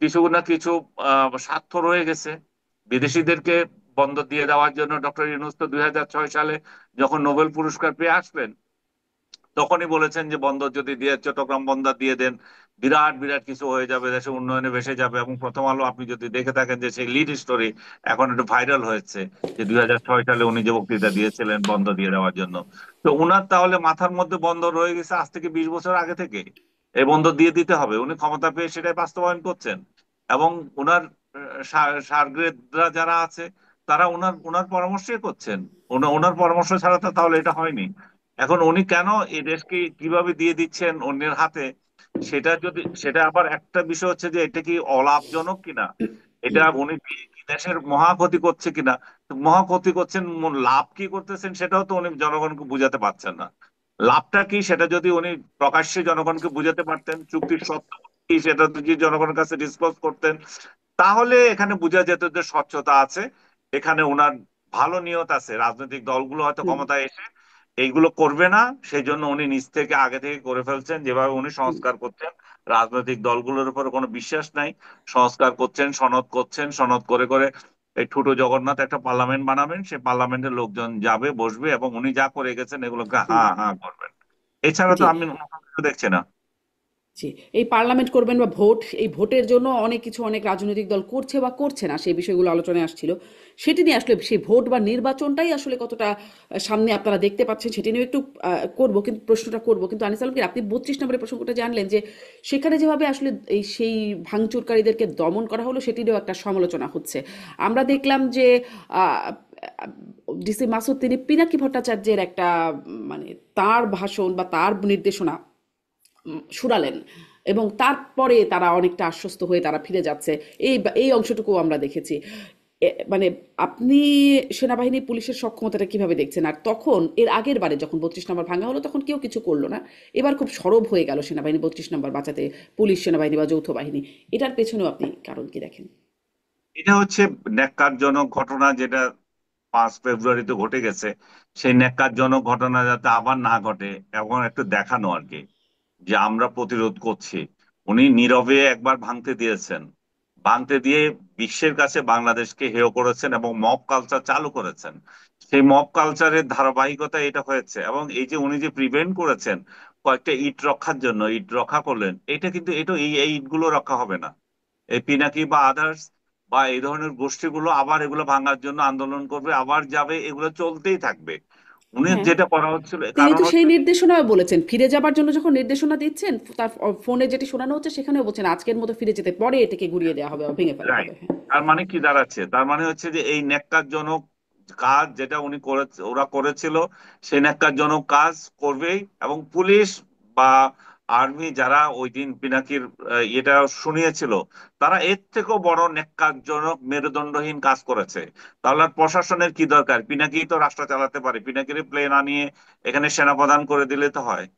কিছু না কিছু স্বার্থ রয়ে গেছে। বিদেশিদেরকে বন্ধ দিয়ে দেওয়ার জন্য ডক্টর ইউনূস তো 2006 সালে যখন নোবেল পুরস্কার পেয়ে আসলেন তখনই বলেছেন যে বন্দর যদি দিয়ে চট্টগ্রাম বন্দর দিয়ে দেন বিরাট বিরাট কিছু হয়ে যাবে, দেশে উন্নয়নে ভেসে যাবে। এবং প্রথম আলো আপনি যদি দেখে থাকেন যে সেই লিড স্টোরি এখন একটু ভাইরাল হয়েছে যে 2006 সালে উনি যে বক্তৃতা দিয়েছিলেন বন্ধ দিয়ে দেওয়ার জন্য। তো উনার তাহলে মাথার মধ্যে বন্ধ রয়ে গেছে আজ থেকে 20 বছর আগে থেকে, এই বন্ধ দিয়ে দিতে হবে। উনি ক্ষমতা পেয়ে সেটাই বাস্তবায়ন করছেন এবং উনার সারগ্রেদরা যারা আছে তারা উনার উনার পরামর্শই করছেন। ওনার পরামর্শ ছাড়া তো তাহলে এটা হয়নি। এখন উনি কেন এই দেশকে কিভাবে দিয়ে দিচ্ছেন অন্যের হাতে, সেটা আবার একটা বিষয় হচ্ছে যে এটা কি অলাভজনক কিনা, এটা উনি দিয়ে কি দেশের মহা ক্ষতি করছে কিনা। তো মহা ক্ষতি করছেন, লাভ কি করতেছেন সেটাও তো উনি জনগণকে বুঝাতে পারছেন না। লাভটা কি সেটা যদি উনি প্রকাশ্যে জনগণকে বুঝাতে পারতেন, চুক্তির শর্ত কি সেটা যদি জনগণের কাছে ডিসক্লোজ করতেন, তাহলে এখানে বোঝা যেত যে স্বচ্ছতা আছে, এখানে ওনার ভালো নিয়ত আছে। রাজনৈতিক দলগুলো হয়তো হুম, ক্ষমতায় এসে এইগুলো করবে না, সেই জন্য উনি নিজ থেকে আগে থেকে করে ফেলছেন। যেভাবে উনি হুম, সংস্কার করছেন, রাজনৈতিক দলগুলোর উপর কোনো বিশ্বাস নাই, সংস্কার করছেন, সনদ করছেন, সনদ করে করে এই ঠুটো জগন্নাথ একটা পার্লামেন্ট বানাবেন, সেই পার্লামেন্টের লোকজন যাবে বসবে এবং উনি যা করে গেছেন এগুলোকে হুম, হ্যাঁ হ্যাঁ করবেন। এছাড়া তো জি, আমি অন্য কিছু দেখছি না। জি। এই পার্লামেন্ট করবেন বা ভোট, এই ভোটের জন্য অনেক কিছু অনেক রাজনৈতিক দল করছে বা করছে না, সেই বিষয়গুলো আলোচনায় আসছিল। সেটি নিয়ে আসলে সেই ভোট বা নির্বাচনটাই আসলে কতটা সামনে আপনারা দেখতে পাচ্ছেন সেটি নিয়ে একটু করব, কিন্তু প্রশ্নটা করব। কিন্তু আনিস আলমগীর, আপনি 32 নম্বরের প্রসঙ্গটা জানলেন যে সেখানে যেভাবে আসলে এই সেই ভাঙচুরকারীদেরকে দমন করা হলো সেটিরও একটা সমালোচনা হচ্ছে। আমরা দেখলাম যে আহ, ডিসি মাসুদ তিনি পিনাকি ভট্টাচার্যের একটা মানে তার ভাষণ বা তার নির্দেশনা শুনালেন, এবং তারপরে তারা অনেকটা আশ্বস্ত হয়ে তারা ফিরে যাচ্ছে। এই অংশটুকু আমরা দেখেছি। মানে আপনি সেনাবাহিনী পুলিশের সক্ষমতাটা কিভাবে দেখছেন? আর তখন এর আগের বারে যখন 32 নম্বর ভাঙা হলো তখন কেউ কিছু করলো না, এবার খুব সরব হয়ে গেল সেনাবাহিনী 32 নম্বর বাঁচাতে, পুলিশ সেনাবাহিনী বা যৌথ বাহিনী। এটার পেছনেও আপনি কারণ কি দেখেন? এটা হচ্ছে ন্যাক্কারজনক ঘটনা, যেটা 5 ফেব্রুয়ারিতে ঘটে গেছে। সেই ন্যাক্কারজনক ঘটনা যাতে আবার না ঘটে এবং একটু দেখানো আর কি, যে আমরা প্রতিরোধ করছি। উনি নীরবে একবার ভাঙতে দিয়েছেন, ভাঙতে দিয়ে বিশ্বের কাছে বাংলাদেশকে হেয় করেছেন এবং মব কালচার চালু করেছেন। সেই মব কালচারের ধারাবাহিকতা এটা হয়েছে, এবং এই যে উনি যে প্রিভেন্ট করেছেন কয়েকটা ইট রক্ষার জন্য, ইট রক্ষা করলেন, এটা কিন্তু এটা এই ইটগুলো রক্ষা হবে না। এই পিনাকি বা আদার্স বা এই ধরনের গোষ্ঠীগুলো আবার এগুলো ভাঙার জন্য আন্দোলন করবে, আবার যাবে, এগুলো চলতেই থাকবে। উনি হ্যাঁ, যেটা করা হচ্ছিল তিনি কারণ তো সেই হচ্ছে, নির্দেশনাও বলেছেন ফিরে যাবার জন্য, যখন নির্দেশনা দিচ্ছেন তার ফোনে যেটি শোনানো হচ্ছে সেখানেও বলছেন আজকের মতো ফিরে যেতে, পরে এটাকে গুড়িয়ে দেওয়া হবে বা ভেঙে ফেলা রাইট, হবে। হ্যাঁ। তার মানে কি দাঁড়াচ্ছে? তার মানে হচ্ছে যে এই ন্যাক্কারজনক কাজ যেটা উনি করে ওরা করেছিল, সেই ন্যাক্কারজনক কাজ করবেই। এবং পুলিশ বা আর্মি যারা ওই দিন পিনাকির এটা শুনিয়েছিল, তারা এর থেকেও বড় ন্যাক্কারজনক মেরুদণ্ডহীন কাজ করেছে। তাহলে আর প্রশাসনের কি দরকার? পিনাকি তো রাষ্ট্র চালাতে পারে, পিনাকির প্লেন আনিয়ে এখানে সেনাপ্রধান করে দিলে তো হয়।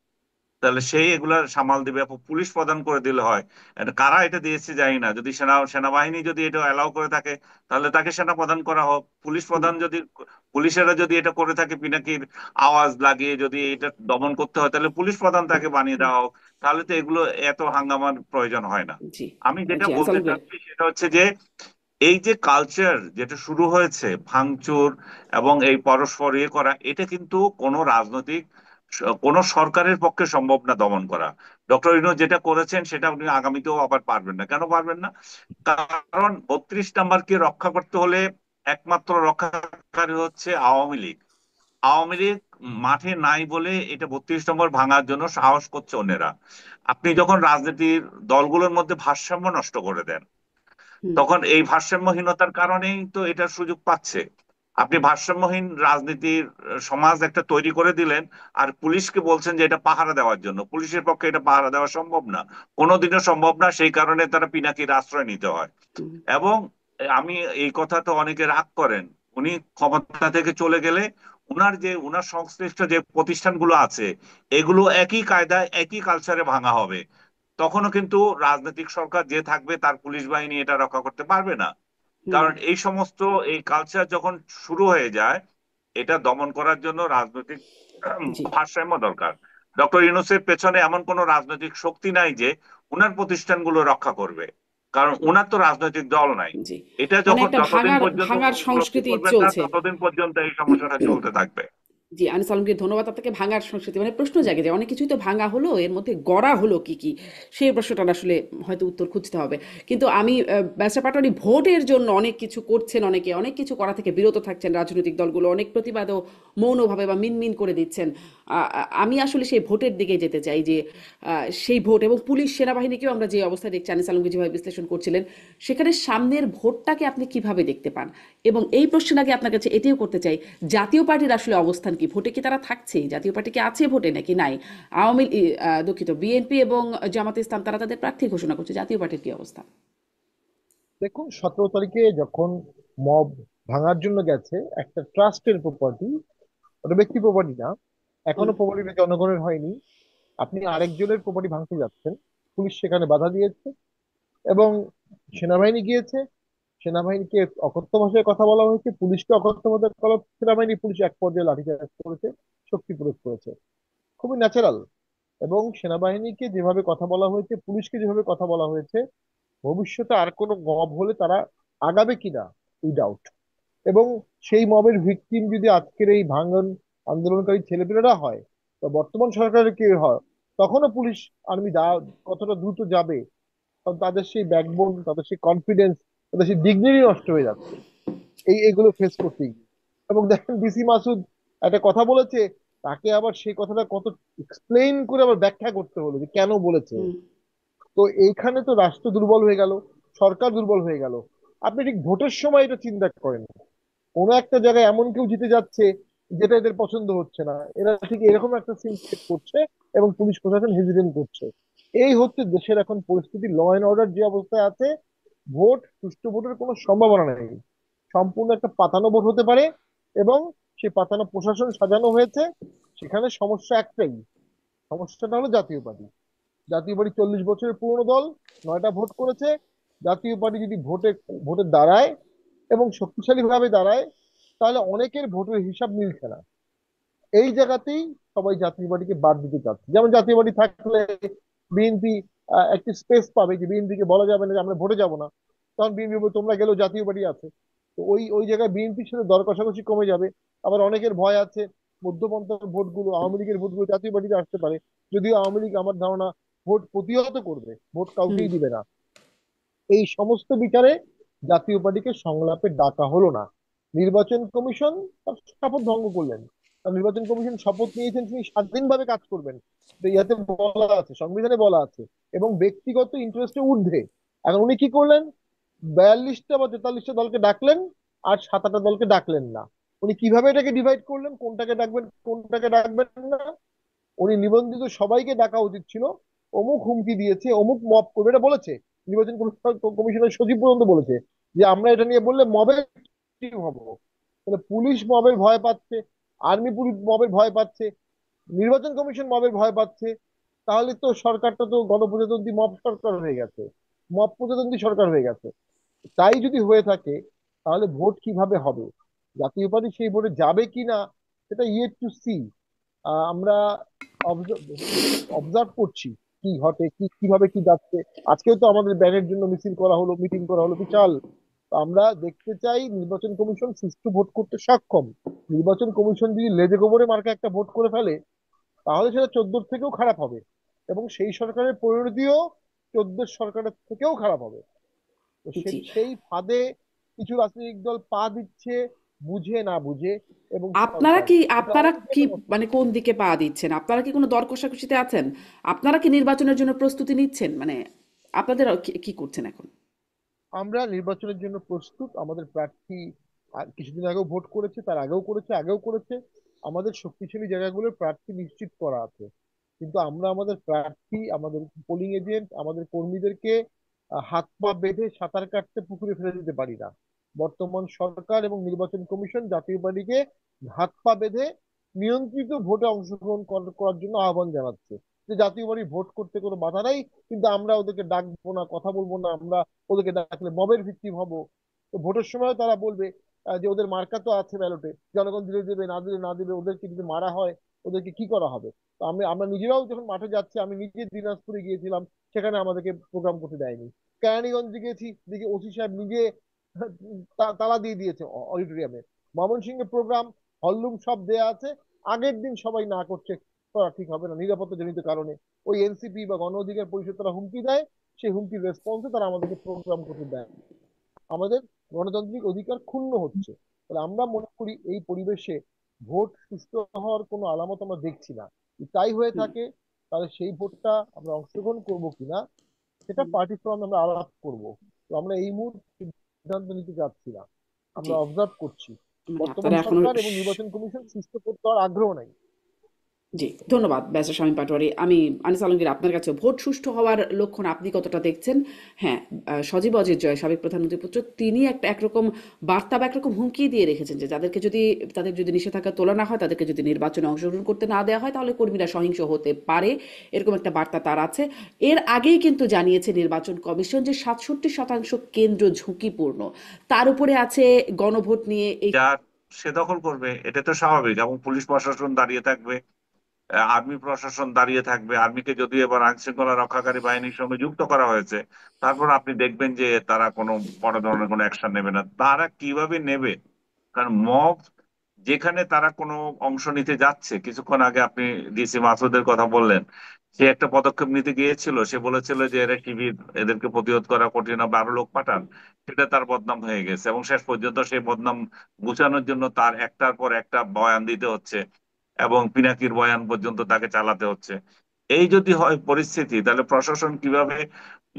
তাহলে সেই এগুলা সামাল দিবে, পুলিশ প্রদান করে দিলে হয়। এটা কারা এটা দিয়েছে জানি না, যদি সেনাবাহিনী যদি এটা অ্যালাউ করে থাকে, তাহলে তাকে সেনা প্রদান করা হোক। পুলিশ হুম, প্রধান যদি, পুলিশেরা যদি এটা করে থাকে, পিনাকির আওয়াজ লাগিয়ে যদি এটা দমন করতে হয়, তাহলে পুলিশ প্রধান তাকে বানিয়ে হুম, দেওয়া হোক। তাহলে তো এগুলো এত হাঙ্গামার প্রয়োজন হয় না। জি। আমি যেটা জি, বলতে আনসার ভাই। চাচ্ছি সেটা হচ্ছে যে এই যে কালচার যেটা শুরু হয়েছে ভাঙচুর এবং এই পরস্পর ইয়ে করা, এটা কিন্তু কোনো রাজনৈতিক কোনো সরকারের পক্ষে সম্ভব না দমন করা। ডক্টর ইউনূস যেটা করেছেন সেটা উনি আগামীতেও আবার পারবেন না। কেন পারবেন না? কারণ 32 নম্বরকে রক্ষা করতে হলে একমাত্র রক্ষাকারী হচ্ছে আওয়ামী লীগ। আওয়ামী লীগ মাঠে নাই বলে এটা 32 নম্বর ভাঙার জন্য সাহস করছে অন্যেরা। আপনি যখন রাজনীতির দলগুলোর মধ্যে ভারসাম্য নষ্ট করে দেন, হুম, তখন এই ভারসাম্যহীনতার কারণেই তো এটার সুযোগ পাচ্ছে। আপনি ভারসাম্যহীন রাজনীতির সমাজ একটা তৈরি করে দিলেন, আর পুলিশকে বলছেন যে এটা পাহারা দেওয়ার জন্য। পুলিশের পক্ষে এটা পাহারা দেওয়া সম্ভব না, কোনোদিনও সম্ভব না। সেই কারণে তারা পিনাকির আশ্রয় নিতে হয়। হুম, এবং আমি এই কথা তো অনেকে রাগ করেন, উনি ক্ষমতা থেকে চলে গেলে উনার সংশ্লিষ্ট যে প্রতিষ্ঠানগুলো আছে, এগুলো একই কায়দায় একই কালচারে ভাঙা হবে। তখনও কিন্তু রাজনৈতিক সরকার যে থাকবে তার পুলিশ বাহিনী এটা রক্ষা করতে পারবে না। হুম, কারণ এই সমস্ত এই কালচার যখন শুরু হয়ে যায়, এটা দমন করার জন্য রাজনৈতিক জি, ভারসাম্য দরকার। ডক্টর ইউনূসের পেছনে এমন কোন রাজনৈতিক শক্তি নাই যে উনার প্রতিষ্ঠানগুলো রক্ষা করবে, কারণ উনার তো রাজনৈতিক দল নাই। জি। এটা মানে যখন একটা যতদিন ভাঙার পর্যন্ত ভাঙার উনি উপলব্ধি সংস্কৃতি করবেন না, চলছে। ততদিন পর্যন্ত এই সমস্যাটা চলতে থাকবে। জি, আনিস আলমগীর, ধন্যবাদ আপনাকে। ভাঙার সংস্কৃতি মানে প্রশ্ন জাগে যে অনেক কিছুই তো ভাঙা হলো, এর মধ্যে গড়া হলো কি কি, সেই প্রশ্নটার আসলে হয়তো উত্তর খুঁজতে হবে। কিন্তু আমি ব্যারিস্টার পাটোয়ারি, ভোটের জন্য অনেক কিছু করছেন, অনেকে অনেক কিছু করা থেকে বিরত থাকছেন, রাজনৈতিক দলগুলো অনেক প্রতিবাদও মৌনভাবে বা মিনমিন করে দিচ্ছেন। আমি আসলে সেই ভোটের দিকে যেতে চাই, যে সেই ভোট এবং পুলিশ সেনাবাহিনীকেও আমরা যে অবস্থায় দেখছি, আনিস আলমগীর যেভাবে বিশ্লেষণ করছিলেন, সেখানে সামনের ভোটটাকে আপনি কিভাবে দেখতে পান? এবং এই প্রশ্নের আগে আপনার কাছে এটিও করতে চাই, জাতীয় পার্টির আসলে অবস্থান কি? ভোটে কি তারা থাকছে? জাতীয় পার্টি কি আছে ভোটে নাকি নাই? দুঃখিত, বিএনপি এবং জামাতে ইসলাম তারা তাদের প্রার্থী ঘোষণা করছে, জাতীয় পার্টির কি অবস্থা? দেখুন, 17 তারিখে যখন মব ভাঙার জন্য গেছে, একটা ট্রাস্টের প্রপার্টি, ওটা ব্যক্তি প্রপার্টি না, হুম, এখনো প্রপার্টিটা জনগণের হয়নি। আপনি আরেকজনের প্রপার্টি ভাঙতে যাচ্ছেন, পুলিশ সেখানে বাধা দিয়েছে এবং সেনাবাহিনী গিয়েছে। সেনাবাহিনীকে অকথ্য ভাষায় কথা বলা হয়েছে, পুলিশকে অকথ্য ভাষায় কথা বলা, সেনাবাহিনী পুলিশ এক পর্যায়ে লাঠিচার্জ করেছে, শক্তি প্রয়োগ করেছে। খুবই ন্যাচারাল। এবং সেনাবাহিনীকে যেভাবে কথা বলা হয়েছে, পুলিশকে যেভাবে কথা বলা হয়েছে, ভবিষ্যতে আর কোনো মব হলে তারা আগাবে কিনা এই ডাউট। এবং সেই মবের ভিকটিম যদি আজকের এই ভাঙন আন্দোলনকারী ছেলেপেলেরা হয়, তো বর্তমান সরকারের কি হয়, তখনও পুলিশ আর্মি কতটা দ্রুত যাবে? কারণ তাদের সেই ব্যাকবোন, তাদের সেই কনফিডেন্স, তাদের সেই ডিগনিটি নষ্ট হয়ে যাচ্ছে এগুলো ফেস করতে গিয়ে। এবং দেখেন ডিসি মাসুদ একটা কথা বলেছে, তাকে আবার সেই কথাটা কত এক্সপ্লেইন করে আবার ব্যাখ্যা করতে হলো যে কেন বলেছে। হুম, তো এইখানে তো রাষ্ট্র দুর্বল হয়ে গেল, সরকার দুর্বল হয়ে গেল। আপনি ঠিক ভোটের সময় এটা চিন্তা করেন, কোনো একটা জায়গায় এমন কেউ জিতে যাচ্ছে যেটা এদের পছন্দ হচ্ছে না, এরা ঠিক এরকম একটা সিন ক্রিয়েট করছে এবং পুলিশ প্রশাসন হেজিটেট করছে। এই হচ্ছে দেশের এখন পরিস্থিতি, ল এন্ড অর্ডার যে অবস্থায় আছে। সুষ্ঠু ভোটের কোনো সম্ভাবনা নেই, সম্পূর্ণ একটা পাতানো ভোট হতে পারে। এবং সেই পাতানো প্রশাসন সাজানো হয়েছে। সেখানে সমস্যা একটাই, সমস্যাটা হলো জাতীয় পার্টি। জাতীয় পার্টি 40 বছরের পুরনো দল, 9টা ভোট করেছে, জাতীয় পার্টি যদি ভোটে ভোটে দাঁড়ায় এবং শক্তিশালী ভাবে দাঁড়ায়, তাহলে অনেকের ভোটের হিসাব মিলছে না। এই জায়গাতেই সবাই জাতীয় পার্টিকে বাদ দিতে চাচ্ছে। যেমন জাতীয় পার্টি থাকলে বিএনপি একটি স্পেস পাবে, যে বিএনপিকে বলা যাবে না যে আমরা ভোটে যাব না, তখন বিএনপি বলবে তোমরা গেলেও জাতীয় পার্টি আছে। তো ওই ওই জায়গায় বিএনপির সাথে দর কষাকষি কমে যাবে। আবার অনেকের ভয় আছে মধ্যপন্থার ভোটগুলো, আওয়ামী লীগের ভোটগুলো জাতীয় পার্টিতে আসতে পারে। যদিও আওয়ামী লীগ আমার ধারণা ভোট প্রতিহত করবে, ভোট হুম। কাউকেই দিবে না। এই সমস্ত বিচারে জাতীয় পার্টিকে সংলাপে ডাকা হলো না। নির্বাচন কমিশন তার শপথ ভঙ্গ করলেন। কারণ নির্বাচন কমিশন শপথ নিয়েছেন তিনি স্বাধীনভাবে কাজ করবেন, তো ইয়াতে বলা আছে, সংবিধানে বলা আছে, এবং ব্যক্তিগত ইন্টারেস্টে ঊর্ধ্বে। এখন উনি কি করলেন? 42টা বা 43টা দলকে ডাকলেন, আর 7টা দলকে ডাকলেন না। উনি কিভাবে এটাকে ডিভাইড করলেন, কোনটাকে ডাকবেন কোনটাকে ডাকবেন না? উনি নিবন্ধিত সবাইকে ডাকা উচিত ছিল। অমুক হুমকি দিয়েছে, অমুক মব করবে, এটা বলেছে নির্বাচন কমিশনের সচিব পর্যন্ত বলেছে যে আমরা এটা নিয়ে বললে মবের কি হবো। তাহলে পুলিশ মবের ভয় পাচ্ছে, আর্মি পুলিশ মবের ভয় পাচ্ছে, নির্বাচন কমিশন মবের ভয় পাচ্ছে। তাহলে তো সরকারটা তো গণপ্রজাতন্ত্রী মব সরকার হয়ে গেছে, মব প্রজাতন্ত্রী সরকার হয়ে গেছে। তাই যদি হয়ে থাকে, তাহলে ভোট কিভাবে হবে? জাতীয় পার্টি সেই ভোটে যাবে কিনা, সেটা ইয়েট টু সি। আমরা অবজার্ভ করছি কি ঘটে, কিভাবে কি যাচ্ছে। আজকেও তো আমাদের ব্যানের জন্য মিছিল করা হলো, মিটিং করা হলো বিশাল। তো আমরা দেখতে চাই নির্বাচন কমিশন সুষ্ঠু ভোট করতে সক্ষম। নির্বাচন কমিশন যদি লেজে গোবরে মার্কা একটা ভোট করে ফেলে, তাহলে সেটা 14 থেকেও খারাপ হবে, এবং সেই সরকারের পরিণতিও 14 সরকারের থেকেও খারাপ হবে। তো জি। সেই ফাঁদে কিছু রাজনৈতিক দল পা দিচ্ছে, বুঝে না বুঝে, এবং আপনারা সরকার, কি এটা আপনারা অনেক কি জায়গায় হচ্ছে। মানে কোন দিকে পা দিচ্ছেন? আপনারা কি কোনো দর কষাকষিতে আছেন? আপনারা কি নির্বাচনের জন্য প্রস্তুতি নিচ্ছেন? মানে আপনাদের কি কি করছেন এখন? আমরা নির্বাচনের জন্য প্রস্তুত। আমাদের প্রার্থী কিছুদিন আগেও ভোট করেছে, তার আগেও করেছে, আগেও করেছে। আমাদের শক্তিশালী জায়গাগুলোর প্রার্থী নিশ্চিত করা আছে। কিন্তু আমরা আমাদের প্রার্থী, আমাদের পোলিং এজেন্ট, আমাদের কর্মীদেরকে হাত পা বেঁধে সাঁতার কাটতে পুকুরে ফেলে দিতে পারি না। বর্তমান সরকার এবং নির্বাচন কমিশন জাতীয় পার্টিকে হাত পা বেঁধে নিয়ন্ত্রিত ভোটে অংশগ্রহণ করার জন্য আহ্বান জানাচ্ছে, যে জাতীয় পার্টি ভোট করতে কোনো বাধা নাই, কিন্তু আমরা ওদেরকে ডাকবো না, কথা বলবো না, আমরা ওদেরকে ডাকলে মবের ভিকটিম হব। তো ভোটের সময় তারা বলবে যে ওদের মার্কা তো আছে ব্যালটে, জনগণ দিলে দেবে, না দিলে না দিবে, ওদেরকে যদি মারা হয় ওদেরকে কি করা হবে। তো আমরা আমরা নিজেরাও যখন মাঠে যাচ্ছি, আমি নিজে দিনাজপুরে গিয়েছিলাম, সেখানে আমাদেরকে প্রোগ্রাম করতে দেয়নি। কেরানীগঞ্জে গেছি, দেখি ওসি সাহেব নিজে তালা দিয়ে দিয়েছে অডিটোরিয়ামে। ময়মনসিংহে প্রোগ্রাম, হলরুম সব দেয়া আছে, আগের দিন সবাই না করছে, করা ঠিক হবে না নিরাপত্তা জনিত কারণে। ওই এনসিপি বা গণ অধিকার পরিষদ তারা হুমকি দেয়, সেই হুমকির রেসপন্সে তারা আমাদেরকে প্রোগ্রাম করতে দেয়। আমাদের গণতান্ত্রিক অধিকার ক্ষুণ্ণ হচ্ছে। তাহলে আমরা মনে করি এই পরিবেশে ভোট সুষ্ঠু হওয়ার কোনো আলামত আমরা দেখছি না। তাই হয়ে হুম। থাকে, তাহলে সেই ভোটটা আমরা অংশগ্রহণ করব কিনা, সেটা হুম। পার্টি ফ্রম আমরা আলাপ করব। তো আমরা এই মুহূর্তে সিদ্ধান্ত নিতে যাচ্ছি না, জি। আমরা অবজার্ভ করছি। মানে বর্তমান আপনারা এখনো সরকার এবং নির্বাচন কমিশন সুস্থ করতে হওয়ার আগ্রহ নাই। জি, ধন্যবাদ ব্যারিস্টার শামীম পাটোয়ারি। আমি আনিস আলমগীর, আপনার কাছে ভোট সুষ্ঠু হওয়ার লক্ষণ আপনি কতটা দেখছেন? হ্যাঁ, সজীব অজিত জয় সাবেক প্রধানমন্ত্রীর পুত্র, তিনি একটা একরকম বার্তা বা একরকম হুমকি দিয়ে রেখেছেন যে তাদের যদি নিষেধাজ্ঞা তোলা না হয়, তাদেরকে যদি নির্বাচনে অংশগ্রহণ করতে না দেওয়া হয়, তাহলে কর্মীরা সহিংস হতে পারে। এরকম একটা বার্তা তার আছে। এর আগেই কিন্তু জানিয়েছে নির্বাচন কমিশন যে 67% কেন্দ্র ঝুঁকিপূর্ণ। তার উপরে আছে গণভোট নিয়ে এই যার সে দখল করবে, এটা তো স্বাভাবিক। এবং পুলিশ প্রশাসন দাঁড়িয়ে থাকবে, আর্মি প্রশাসন দাঁড়িয়ে থাকবে। আর্মিকে যদিও এবার আইন শৃঙ্খলা রক্ষাকারী বাহিনীর সঙ্গে যুক্ত করা হয়েছে, তারপর আপনি দেখবেন যে তারা কোনো বড় ধরনের কোনো অ্যাকশন নেবে না। তারা কিভাবে নেবে? কারণ মব যেখানে তারা কোনো অংশ নিতে যাচ্ছে, কিছুক্ষণ আগে আপনি ডিসি মাসুদের কথা বললেন, সে একটা পদক্ষেপ নিতে গিয়েছিল, সে বলেছিল যে এরা শিবির, এদেরকে প্রতিরোধ করা কঠিন হবে, আরো লোক পাঠান। সেটা তার বদনাম হয়ে গেছে, এবং শেষ পর্যন্ত সেই বদনাম গুছানোর জন্য তার একটার পর একটা বয়ান দিতে হচ্ছে, এবং পিনাকির বয়ান পর্যন্ত তাকে চালাতে হচ্ছে। এই যদি হয় পরিস্থিতি, তাহলে প্রশাসন কিভাবে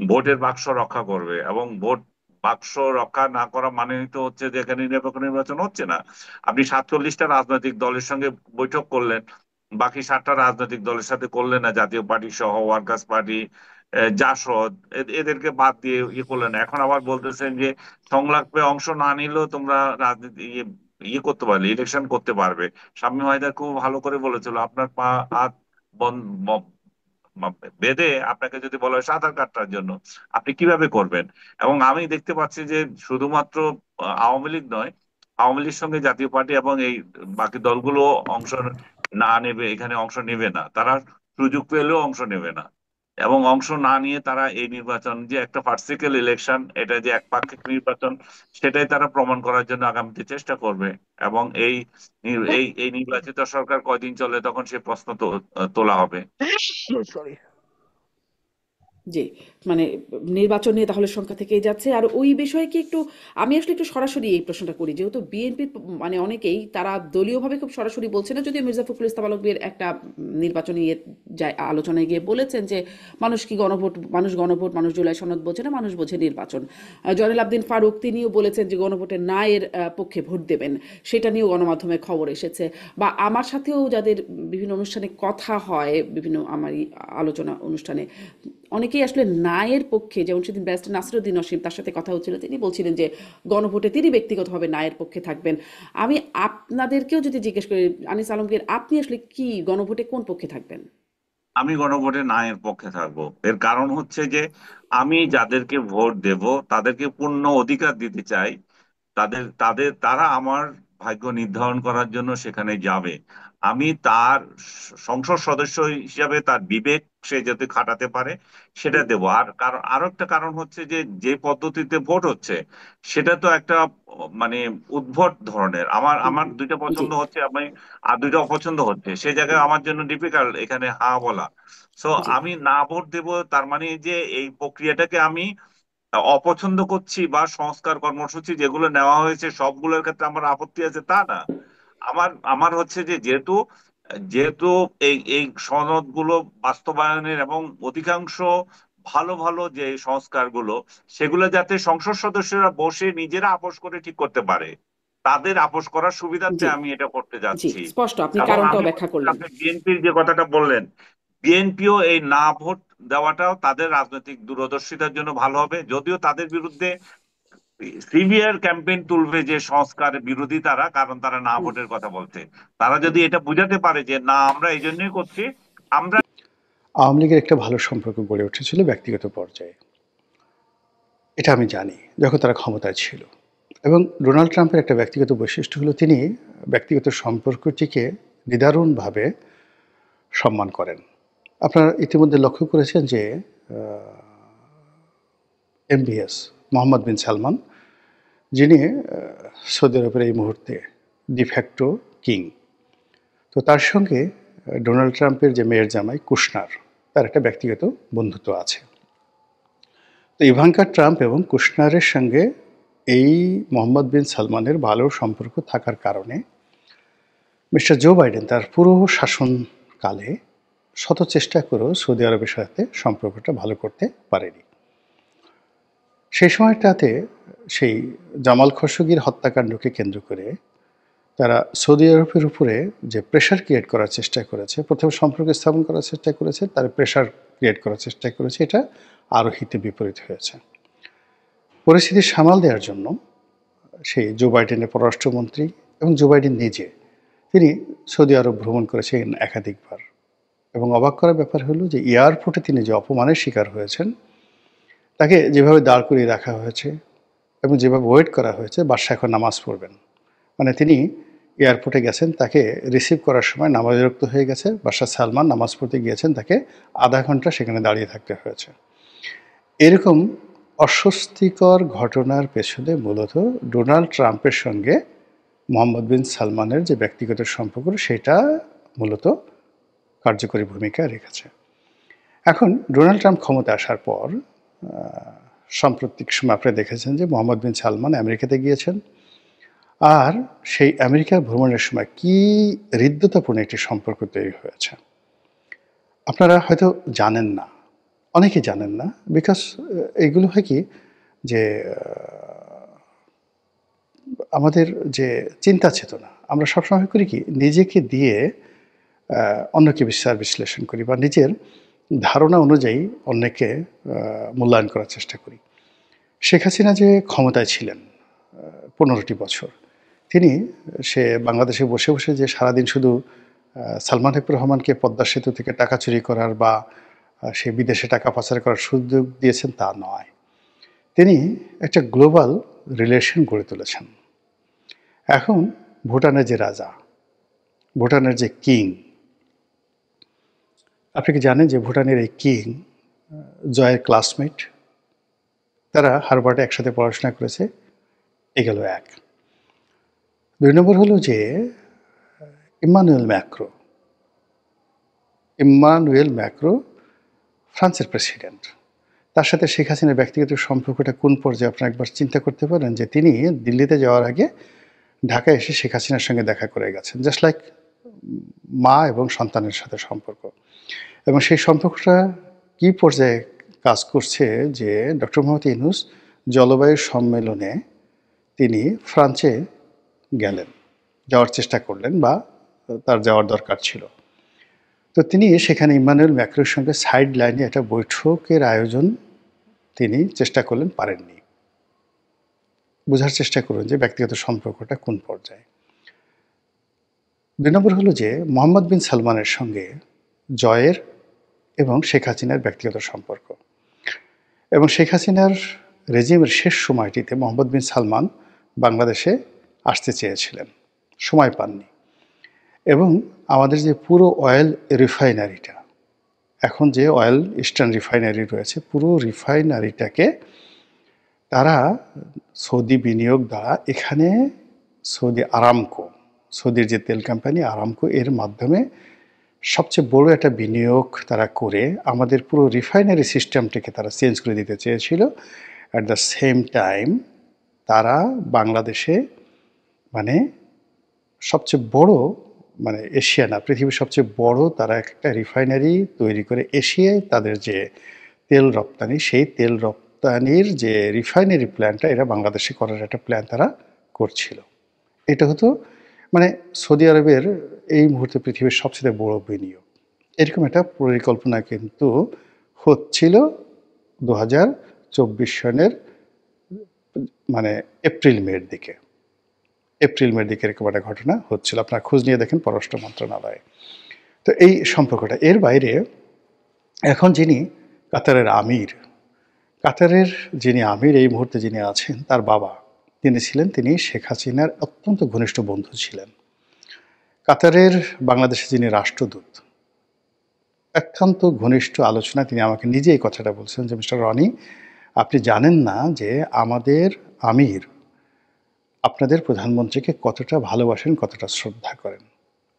ভোটের বাক্স রক্ষা করবে? এবং ভোট বাক্স রক্ষা না করা মানে তো হচ্ছে যে এখানে নিরপেক্ষ নির্বাচন হচ্ছে না। আপনি 47টা রাজনৈতিক দলের সঙ্গে বৈঠক করলেন, বাকি 7টা রাজনৈতিক দলের সাথে করলেন না, জাতীয় পার্টি সহ, ওয়ার্কার্স পার্টি, জাসদ, এদেরকে বাদ দিয়ে ইয়ে করলেন। এখন আবার বলতেছেন যে সংলাপে অংশ না নিলেও তোমরা রাজনীতি ইয়ে করতে পারবে, ইলেকশন করতে পারবে। শামীম হায়দার খুব ভালো করে বলেছিল, আপনার পা হাত বেঁধে আপনাকে যদি বলা হয় সাঁতার কাটার জন্য, আপনি কিভাবে করবেন? এবং আমি দেখতে পাচ্ছি যে শুধুমাত্র আওয়ামী লীগ নয়, আওয়ামী লীগের সঙ্গে জাতীয় পার্টি এবং এই বাকি দলগুলো অংশ না নেবে, এখানে অংশ নেবে না, তারা সুযোগ পেলেও অংশ নেবে না। এবং অংশ না নিয়ে তারা এই নির্বাচন যে একটা ফার্সিক্যাল ইলেকশন, এটা যে একপাক্ষিক নির্বাচন, সেটাই তারা প্রমাণ করার জন্য আগামীতে চেষ্টা করবে। এবং এই এই নির্বাচিত সরকার কয়দিন চলে তখন সে প্রশ্ন তোলা হবে। সরি। জি, মানে নির্বাচন নিয়ে তাহলে সংখ্যা থেকেই যাচ্ছে। আর ওই বিষয়ে কি একটু আমি আসলে একটু সরাসরি এই প্রশ্নটা করি। যেহেতু বিএনপির মানে অনেকেই তারা দলীয়ভাবে খুব সরাসরি বলছে না, যদিও মির্জা ফখরুল ইসলাম আলমগীর একটা নির্বাচনী যায় আলোচনায় গিয়ে বলেছেন যে মানুষ কি গণভোট, মানুষ জুলাই সনদ বোঝে না, মানুষ বোঝে নির্বাচন। জয়নুল আবদিন ফারুক তিনিও বলেছেন যে গণভোটের না এর পক্ষে ভোট দেবেন। সেটা নিয়েও গণমাধ্যমে খবর এসেছে। বা আমার সাথেও যাদের বিভিন্ন অনুষ্ঠানে কথা হয়, বিভিন্ন আমার আলোচনা অনুষ্ঠানে অনেকেই আসলে নায়ের পক্ষে, যেমন সেদিন ব্যারিস্টার নাসিরউদ্দিন নসীম, তার সাথে কথা হচ্ছিল, তিনি বলছিলেন যে গণভোটে তিনি ব্যক্তিগতভাবে নায়ের পক্ষে থাকবেন। আমি আপনাদেরকেও যদি জিজ্ঞেস করি, আনিস আলমগীর, আপনি আসলে কি গণভোটে কোন পক্ষে থাকবেন? আমি গণভোটে না এর পক্ষে থাকবো। এর কারণ হচ্ছে যে আমি যাদেরকে ভোট দেব তাদেরকে পূর্ণ অধিকার দিতে চাই। তারা আমার ভাগ্য নির্ধারণ করার জন্য সেখানে যাবে। আমি তার সংসদ সদস্য হিসাবে তার বিবেক সে যাতে খাটাতে পারে সেটা দেব। আর কারণ, আরো একটা কারণ হচ্ছে যে যে পদ্ধতিতে ভোট হচ্ছে সেটা তো একটা মানে উদ্ভট ধরনের। আমার আমার দুইটা জি, পছন্দ হচ্ছে, আমি আর দুইটা অপছন্দ হচ্ছে, সে জায়গায় আমার জন্য ডিফিকাল্ট এখানে হা বলা। সো জি, আমি না ভোট দেব, তার মানে যে এই প্রক্রিয়াটাকে আমি অপছন্দ করছি বা সংস্কার কর্মসূচি যেগুলো নেওয়া হয়েছে সবগুলোর ক্ষেত্রে আমার আপত্তি আছে তা না। আমার আমার হচ্ছে যে যেহেতু যেহেতু এই এই সনদগুলো বাস্তবায়নের এবং অধিকাংশ ভালো ভালো যে সংস্কারগুলো সেগুলো যাতে সংসদ সদস্যরা বসে নিজেরা আপোষ করে ঠিক করতে পারে, তাদের আপোষ করার সুবিধার্থে জি, আমি এটা করতে জি, যাচ্ছি। স্পষ্ট আপনি এবং আমি কারণটাও মনে ব্যাখ্যা করি করলেন। আপনি বিএনপির যে কথাটা বললেন, বিএনপিও এই না ভোট দেওয়াটাও তাদের রাজনৈতিক দূরদর্শিতার জন্য ভালো হবে। যদিও তাদের বিরুদ্ধে সিভিয়ার ক্যাম্পেইন তুলবে যে সংস্কার বিরোধী তারা, কারণ তারা না হুম, ভোটের কথা বলছে। তারা যদি এটা বুঝাতে পারে যে না আমরা এই জন্যই করছি, আমরা আওয়ামী লীগের একটা ভালো সম্পর্ক গড়ে উঠেছিল ব্যক্তিগত পর্যায়ে, এটা আমি জানি, যখন তারা ক্ষমতায় ছিল। এবং ডোনাল্ড ট্রাম্পের একটা ব্যক্তিগত বৈশিষ্ট্য হলো তিনি ব্যক্তিগত সম্পর্কটিকে নিদারুণভাবে সম্মান করেন। আপনারা ইতিমধ্যে লক্ষ্য করেছেন যে এমবিএস মোহাম্মদ বিন সালমান, যিনি সৌদি আরবের এই মুহূর্তে ডিফ্যাক্টো কিং, তো তার সঙ্গে ডোনাল্ড ট্রাম্পের যে মেয়ের জামাই কুশনার, তার একটা ব্যক্তিগত বন্ধুত্ব আছে। তো ইভাঙ্কা ট্রাম্প এবং কুশনারের সঙ্গে এই মোহাম্মদ বিন সালমানের ভালো সম্পর্ক থাকার কারণে মিস্টার জো বাইডেন তার পুরো শাসনকালে শত চেষ্টা করেও সৌদি আরবের সাথে সম্পর্কটা ভালো করতে পারেনি। সেই সময়টাতে সেই জামাল খশোগির হত্যাকাণ্ডকে কেন্দ্র করে তারা সৌদি আরবের উপরে যে প্রেশার ক্রিয়েট করার চেষ্টা করেছে, প্রথমে সম্পর্ক স্থাপন করার চেষ্টা করেছে, তারা প্রেশার ক্রিয়েট করার চেষ্টা করেছে, এটা আরও হিতে বিপরীত হয়েছে। পরিস্থিতি সামাল দেওয়ার জন্য সেই জো বাইডেনের পররাষ্ট্রমন্ত্রী এবং জো বাইডেন নিজে তিনি সৌদি আরব ভ্রমণ করেছেন একাধিকবার। এবং অবাক করার ব্যাপার হলো যে এয়ারপোর্টে তিনি যে অপমানের শিকার হয়েছেন, তাকে যেভাবে দাঁড় করিয়ে রাখা হয়েছে এবং যেভাবে ওয়েট করা হয়েছে, বাদশা এখন নামাজ পড়বেন, মানে তিনি এয়ারপোর্টে গেছেন, তাকে রিসিভ করার সময় নামাজ বিরক্ত হয়ে গেছে, বাদশা সালমান নামাজ পড়তে গিয়েছেন, তাকে আধা ঘন্টা সেখানে দাঁড়িয়ে থাকতে হয়েছে। এরকম অস্বস্তিকর ঘটনার পেছনে মূলত ডোনাল্ড ট্রাম্পের সঙ্গে মোহাম্মদ বিন সালমানের যে ব্যক্তিগত সম্পর্ক, সেটা মূলত কার্যকরী ভূমিকা রেখেছে। এখন ডোনাল্ড ট্রাম্প ক্ষমতা আসার পর সাম্প্রতিক সময় আপনারা দেখেছেন যে মোহাম্মদ বিন সালমান আমেরিকাতে গিয়েছেন, আর সেই আমেরিকা ভ্রমণের সময় কি হৃদ্যতাপূর্ণ একটি সম্পর্ক তৈরি হয়েছে। আপনারা হয়তো জানেন না, অনেকে জানেন না, বিকজ এগুলো হয় কি যে আমাদের যে চিন্তা চেতনা, আমরা সবসময় করি কি নিজেকে দিয়ে অন্যকে বিচার বিশ্লেষণ করি বা নিজের ধারণা অনুযায়ী অন্যকে মূল্যায়ন করার চেষ্টা করি। শেখ হাসিনা যে ক্ষমতায় ছিলেন 15টি বছর, তিনি সে বাংলাদেশে বসে বসে যে সারাদিন শুধু সালমান এফ রহমানকে পদ্মা সেতু থেকে টাকা চুরি করার বা সে বিদেশে টাকা পাচার করার সুযোগ দিয়েছেন তা নয়। তিনি একটা গ্লোবাল রিলেশন গড়ে তুলেছেন। এখন ভুটানের যে রাজা, ভুটানের যে কিং, আপনি কি জানেন যে ভুটানের এই কিং জয়ের ক্লাসমেট? তারা হার্ভার্ডে একসাথে পড়াশোনা করেছে। এ গেল এক। 2 নম্বর হলো যে ইম্মানুয়েল ম্যাক্রো, ফ্রান্সের প্রেসিডেন্ট, তার সাথে শেখ হাসিনার ব্যক্তিগত সম্পর্কটা কোন পর্যায়ে আপনারা একবার চিন্তা করতে পারেন যে তিনি দিল্লিতে যাওয়ার আগে ঢাকায় এসে শেখ হাসিনার সঙ্গে দেখা করে গেছেন, জাস্ট লাইক মা এবং সন্তানের সাথে সম্পর্ক। এবং সেই সম্পর্কটা কী পর্যায়ে কাজ করছে যে ডক্টর মোহাম্মদ ইউনূস জলবায়ু সম্মেলনে তিনি ফ্রান্সে গেলেন, যাওয়ার চেষ্টা করলেন বা তার যাওয়ার দরকার ছিল। তো তিনি সেখানে ইম্মানুয়েল ম্যাক্রোর সঙ্গে সাইড লাইনে একটা বৈঠকের আয়োজন তিনি চেষ্টা করলেন, পারেননি। বোঝার চেষ্টা করুন যে ব্যক্তিগত সম্পর্কটা কোন পর্যায়ে। 2 নম্বর হলো যে মোহাম্মদ বিন সালমানের সঙ্গে জয়ের এবং শেখ হাসিনার ব্যক্তিগত সম্পর্ক। এবং শেখ হাসিনার রেজিমের শেষ সময়টিতে মোহাম্মদ বিন সালমান বাংলাদেশে আসতে চেয়েছিলেন, সময় পাননি। এবং আমাদের যে পুরো অয়েল রিফাইনারিটা, এখন যে অয়েল ইস্টার্ন রিফাইনারি রয়েছে, পুরো রিফাইনারিটাকে তারা সৌদি বিনিয়োগ দ্বারা এখানে সৌদি আরামকো, সৌদির যে তেল কোম্পানি আরামকো, এর মাধ্যমে সবচেয়ে বড় একটা বিনিয়োগ তারা করে আমাদের পুরো রিফাইনারি সিস্টেমটাকে তারা চেঞ্জ করে দিতে চেয়েছিল। অ্যাট দ্য সেম টাইম তারা বাংলাদেশে মানে সবচেয়ে বড়, মানে এশিয়া না পৃথিবীর সবচেয়ে বড় তারা একটা রিফাইনারি তৈরি করে এশিয়ায় তাদের যে তেল রপ্তানি, সেই তেল রপ্তানির যে রিফাইনারি প্ল্যানটা এরা বাংলাদেশে করার একটা প্ল্যান তারা করছিল। এটা হতো মানে সৌদি আরবের এই মুহূর্তে পৃথিবীর সবচেয়ে বড় বিনিয়োগ। এরকম একটা পরিকল্পনা কিন্তু হচ্ছিল 2024 সনের মানে এপ্রিল মের দিকে এরকম একটা ঘটনা হচ্ছিল। আপনারা খোঁজ নিয়ে দেখেন পররাষ্ট্র মন্ত্রণালয়ে। তো এই সম্পর্কটা, এর বাইরে এখন যিনি কাতারের আমির এই মুহূর্তে যিনি আছেন, তার বাবা তিনি শেখ হাসিনার অত্যন্ত ঘনিষ্ঠ বন্ধু ছিলেন। কাতারের বাংলাদেশে যিনি রাষ্ট্রদূত, একান্ত ঘনিষ্ঠ আলোচনা তিনি আমাকে নিজে এই কথাটা বলছেন যে মিস্টার রনি, আপনি জানেন না যে আমাদের আমির আপনাদের প্রধানমন্ত্রীকে কতটা ভালোবাসেন, কতটা শ্রদ্ধা করেন।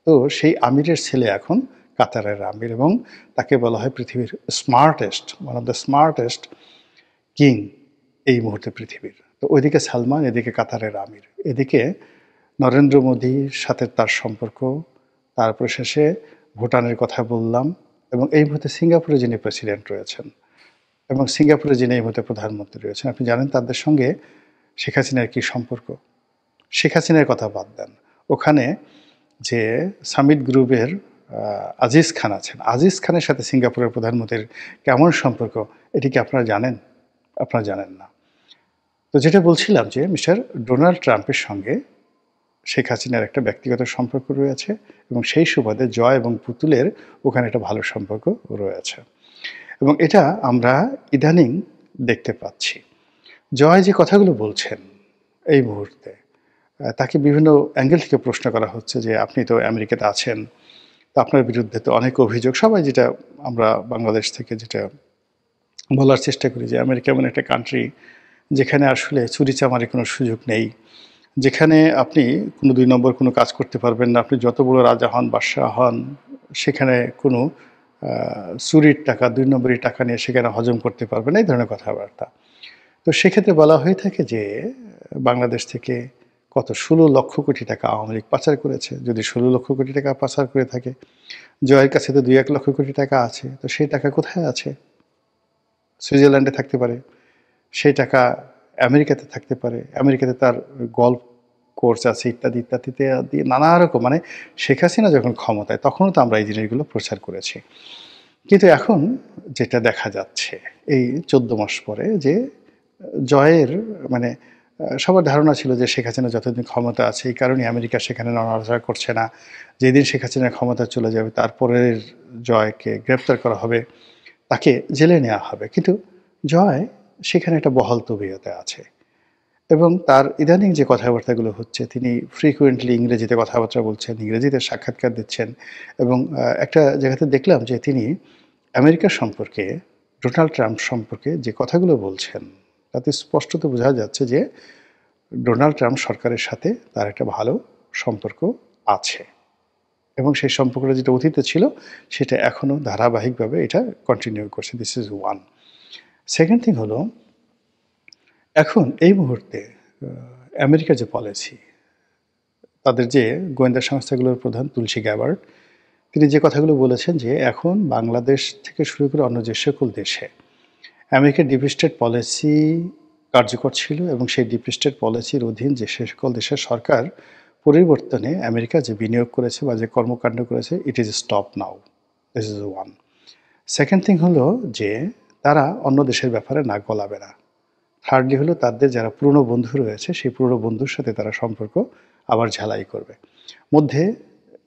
তো সেই আমিরের ছেলে এখন কাতারের আমির, এবং তাকে বলা হয় পৃথিবীর one of the smartest king এই মুহূর্তে পৃথিবীর। তো ওইদিকে সালমান, এদিকে কাতারের আমির, এদিকে নরেন্দ্র মোদীর সাথে তার সম্পর্ক, তারপর শেষে ভুটানের কথা বললাম, এবং এই মুহূর্তে সিঙ্গাপুরে যিনি প্রেসিডেন্ট রয়েছেন এবং সিঙ্গাপুরে যিনি এই মুহূর্তে প্রধানমন্ত্রী রয়েছেন, আপনি জানেন তাদের সঙ্গে শেখ হাসিনার কী সম্পর্ক। শেখ হাসিনার কথা বাদ দেন, ওখানে যে সামিট গ্রুপের আজিজ খান আছেন, আজিজ খানের সাথে সিঙ্গাপুরের প্রধানমন্ত্রীর কেমন সম্পর্ক, এটি কি আপনারা জানেন? আপনারা জানেন না। তো যেটা বলছিলাম যে মিস্টার ডোনাল্ড ট্রাম্পের সঙ্গে শেখ হাসিনার একটা ব্যক্তিগত সম্পর্ক রয়েছে, এবং সেই সুবাদে জয় এবং পুতুলের ওখানে একটা ভালো সম্পর্ক রয়েছে। এবং এটা আমরা ইদানিং দেখতে পাচ্ছি। জয় যে কথাগুলো বলছেন এই মুহূর্তে, তাকে বিভিন্ন অ্যাঙ্গেল থেকে প্রশ্ন করা হচ্ছে যে আপনি তো আমেরিকাতে আছেন, তো আপনার বিরুদ্ধে তো অনেক অভিযোগ। সবাই যেটা আমরা বাংলাদেশ থেকে যেটা বলার চেষ্টা করি যে আমেরিকা এমন একটা কান্ট্রি যেখানে আসলে চুরিচামারি কোনো সুযোগ নেই, যেখানে আপনি কোনো 2 নম্বর কোনো কাজ করতে পারবেন না, আপনি যত বড় রাজা হন, বাদশাহ হন, সেখানে কোনো চুরির টাকা, 2 নম্বরই টাকা নিয়ে সেখানে হজম করতে পারবেন না, এই ধরনের কথাবার্তা। তো সেক্ষেত্রে বলা হয়ে থাকে যে বাংলাদেশ থেকে কত 16 লক্ষ কোটি টাকা আওয়ামী লীগ পাচার করেছে। যদি 16 লক্ষ কোটি টাকা পাচার করে থাকে, জয়ের কাছে তো 2-1 লক্ষ কোটি টাকা আছে, তো সেই টাকা কোথায় আছে? সুইজারল্যান্ডে থাকতে পারে, সেই টাকা আমেরিকাতে থাকতে পারে, আমেরিকাতে তার গল্ফ কোর্স আছে, ইত্যাদিতে নানা রকম। মানে শেখ হাসিনা যখন ক্ষমতায়, তখনও তো আমরা এই জিনিসগুলো প্রচার করেছি। কিন্তু এখন যেটা দেখা যাচ্ছে এই 14 মাস পরে, যে জয়ের মানে সবার ধারণা ছিল যে শেখ হাসিনা যতদিন ক্ষমতা আছে, এই কারণে আমেরিকা সেখানে নড়াচড়া করছে না, যেদিন শেখ হাসিনা ক্ষমতা চলে যাবে তারপরের জয়কে গ্রেপ্তার করা হবে, তাকে জেলে নেওয়া হবে। কিন্তু জয় সেখানে একটা বহাল তবিয়তে আছে এবং তার ইদানিং যে কথাবার্তাগুলো হচ্ছে, তিনি ফ্রিকুয়েন্টলি ইংরেজিতে কথাবার্তা বলছেন, ইংরেজিতে সাক্ষাৎকার দিচ্ছেন এবং একটা জায়গাতে দেখলাম যে তিনি আমেরিকা সম্পর্কে, ডোনাল্ড ট্রাম্প সম্পর্কে যে কথাগুলো বলছেন, তাতে স্পষ্টত বোঝা যাচ্ছে যে ডোনাল্ড ট্রাম্প সরকারের সাথে তার একটা ভালো সম্পর্ক আছে এবং সেই সম্পর্কটা যেটা অতীতে ছিল সেটা এখনও ধারাবাহিকভাবে এটা কন্টিনিউ করছে। This is one. Second thing হলো, এখন এই মুহূর্তে আমেরিকার যে পলিসি, তাদের যে গোয়েন্দা সংস্থাগুলোর প্রধান তুলসী গ্যাবার্ড, তিনি যে কথাগুলো বলেছেন যে এখন বাংলাদেশ থেকে শুরু করে অন্য যে সকল দেশে আমেরিকার ডিপ স্টেট পলিসি কার্যকর ছিল এবং সেই ডিপ স্টেট পলিসির অধীন যে সকল দেশের সরকার পরিবর্তনে আমেরিকা যে বিনিয়োগ করেছে বা যে কর্মকাণ্ড করেছে, it is stop now. This is one. Second thing হলো যে তারা অন্য দেশের ব্যাপারে নাক গলাবে না। থার্ডলি হলো তাদের যারা পুরনো বন্ধু রয়েছে সেই পুরনো বন্ধুর সাথে তারা সম্পর্ক আবার ঝালাই করবে। মধ্যে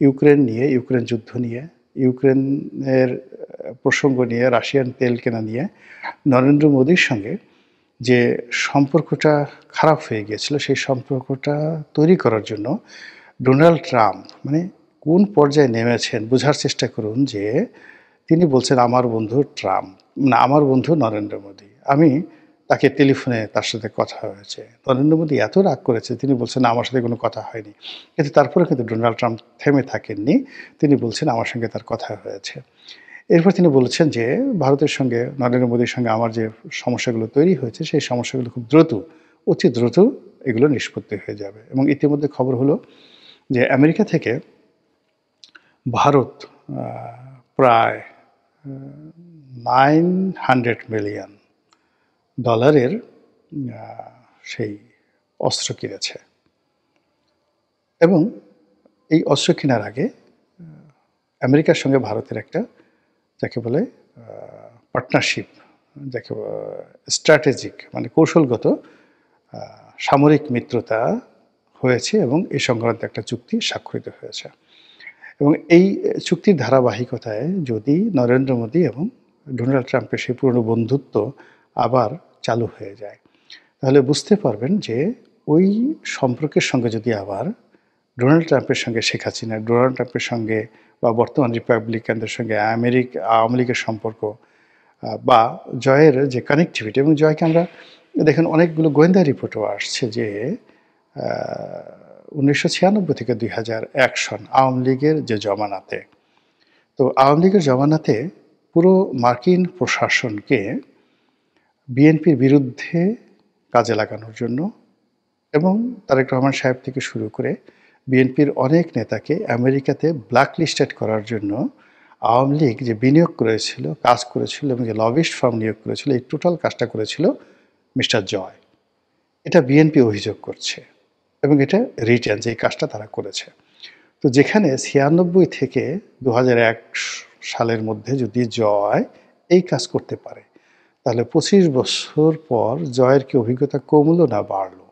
ইউক্রেন নিয়ে, ইউক্রেন যুদ্ধ নিয়ে, ইউক্রেনের প্রসঙ্গ নিয়ে, রাশিয়ান তেল কেনা নিয়ে নরেন্দ্র মোদীর সঙ্গে যে সম্পর্কটা খারাপ হয়ে গিয়েছিল, সেই সম্পর্কটা তৈরি করার জন্য ডোনাল্ড ট্রাম্প মানে কোন পর্যায়ে নেমেছেন বোঝার চেষ্টা করুন। যে তিনি বলছেন আমার বন্ধু ট্রাম্প, না আমার বন্ধু নরেন্দ্র মোদী, আমি তাকে টেলিফোনে তার সাথে কথা হয়েছে। নরেন্দ্র মোদী এত রাগ করেছে, তিনি বলছেন আমার সাথে কোনো কথা হয়নি। কিন্তু তারপরে কিন্তু ডোনাল্ড ট্রাম্প থেমে থাকেননি, তিনি বলছেন আমার সঙ্গে তার কথা হয়েছে। এরপর তিনি বলেছেন যে ভারতের সঙ্গে, নরেন্দ্র মোদীর সঙ্গে আমার যে সমস্যাগুলো তৈরি হয়েছে সেই সমস্যাগুলো খুব দ্রুত, অতি দ্রুত এগুলো নিষ্পত্তি হয়ে যাবে। এবং ইতিমধ্যে খবর হলো যে আমেরিকা থেকে ভারত প্রায় $900 মিলিয়ন সেই অস্ত্র কিনেছে এবং এই অস্ত্র কেনার আগে আমেরিকার সঙ্গে ভারতের একটা যাকে বলে পার্টনারশিপ, যাকে স্ট্র্যাটেজিক মানে কৌশলগত সামরিক মিত্রতা হয়েছে এবং এই সংক্রান্ত একটা চুক্তি স্বাক্ষরিত হয়েছে। এবং এই চুক্তির ধারাবাহিকতায় যদি নরেন্দ্র মোদী এবং ডোনাল্ড ট্রাম্পের সেই পুরনো বন্ধুত্ব আবার চালু হয়ে যায়, তাহলে বুঝতে পারবেন যে ওই সম্পর্কের সঙ্গে যদি আবার ডোনাল্ড ট্রাম্পের সঙ্গে শেখ হাসিনা, ডোনাল্ড ট্রাম্পের সঙ্গে বা বর্তমান রিপাবলিকানদের সঙ্গে আওয়ামী লীগের সম্পর্ক বা জয়ের যে কানেক্টিভিটি, এবং জয়কে আমরা দেখেন অনেকগুলো গোয়েন্দা রিপোর্টও আসছে যে 1996 থেকে 2001 সন আওয়ামী লীগের যে জমানাতে, তো আওয়ামী লীগের জমানাতে পুরো মার্কিন প্রশাসনকে বিএনপির বিরুদ্ধে কাজে লাগানোর জন্য এবং তারেক রহমান সাহেব থেকে শুরু করে বিএনপির অনেক নেতাকে আমেরিকাতে ব্ল্যাকলিস্টেড করার জন্য আওয়ামী লীগ যে বিনিয়োগ করেছিল, কাজ করেছিল এবং যে লবিস্ট ফার্ম নিয়োগ করেছিল, এই টোটাল কাজটা করেছিল মিস্টার জয়। এটা বিএনপি অভিযোগ করছে এবং এটা রিটেন যে এই কাজটা তারা করেছে। তো যেখানে 96 থেকে 2001 সালের মধ্যে যদি জয় এই কাজ করতে পারে, তাহলে 25 বছর পর জয়ের কি অভিজ্ঞতা কমলো না বাড়লো?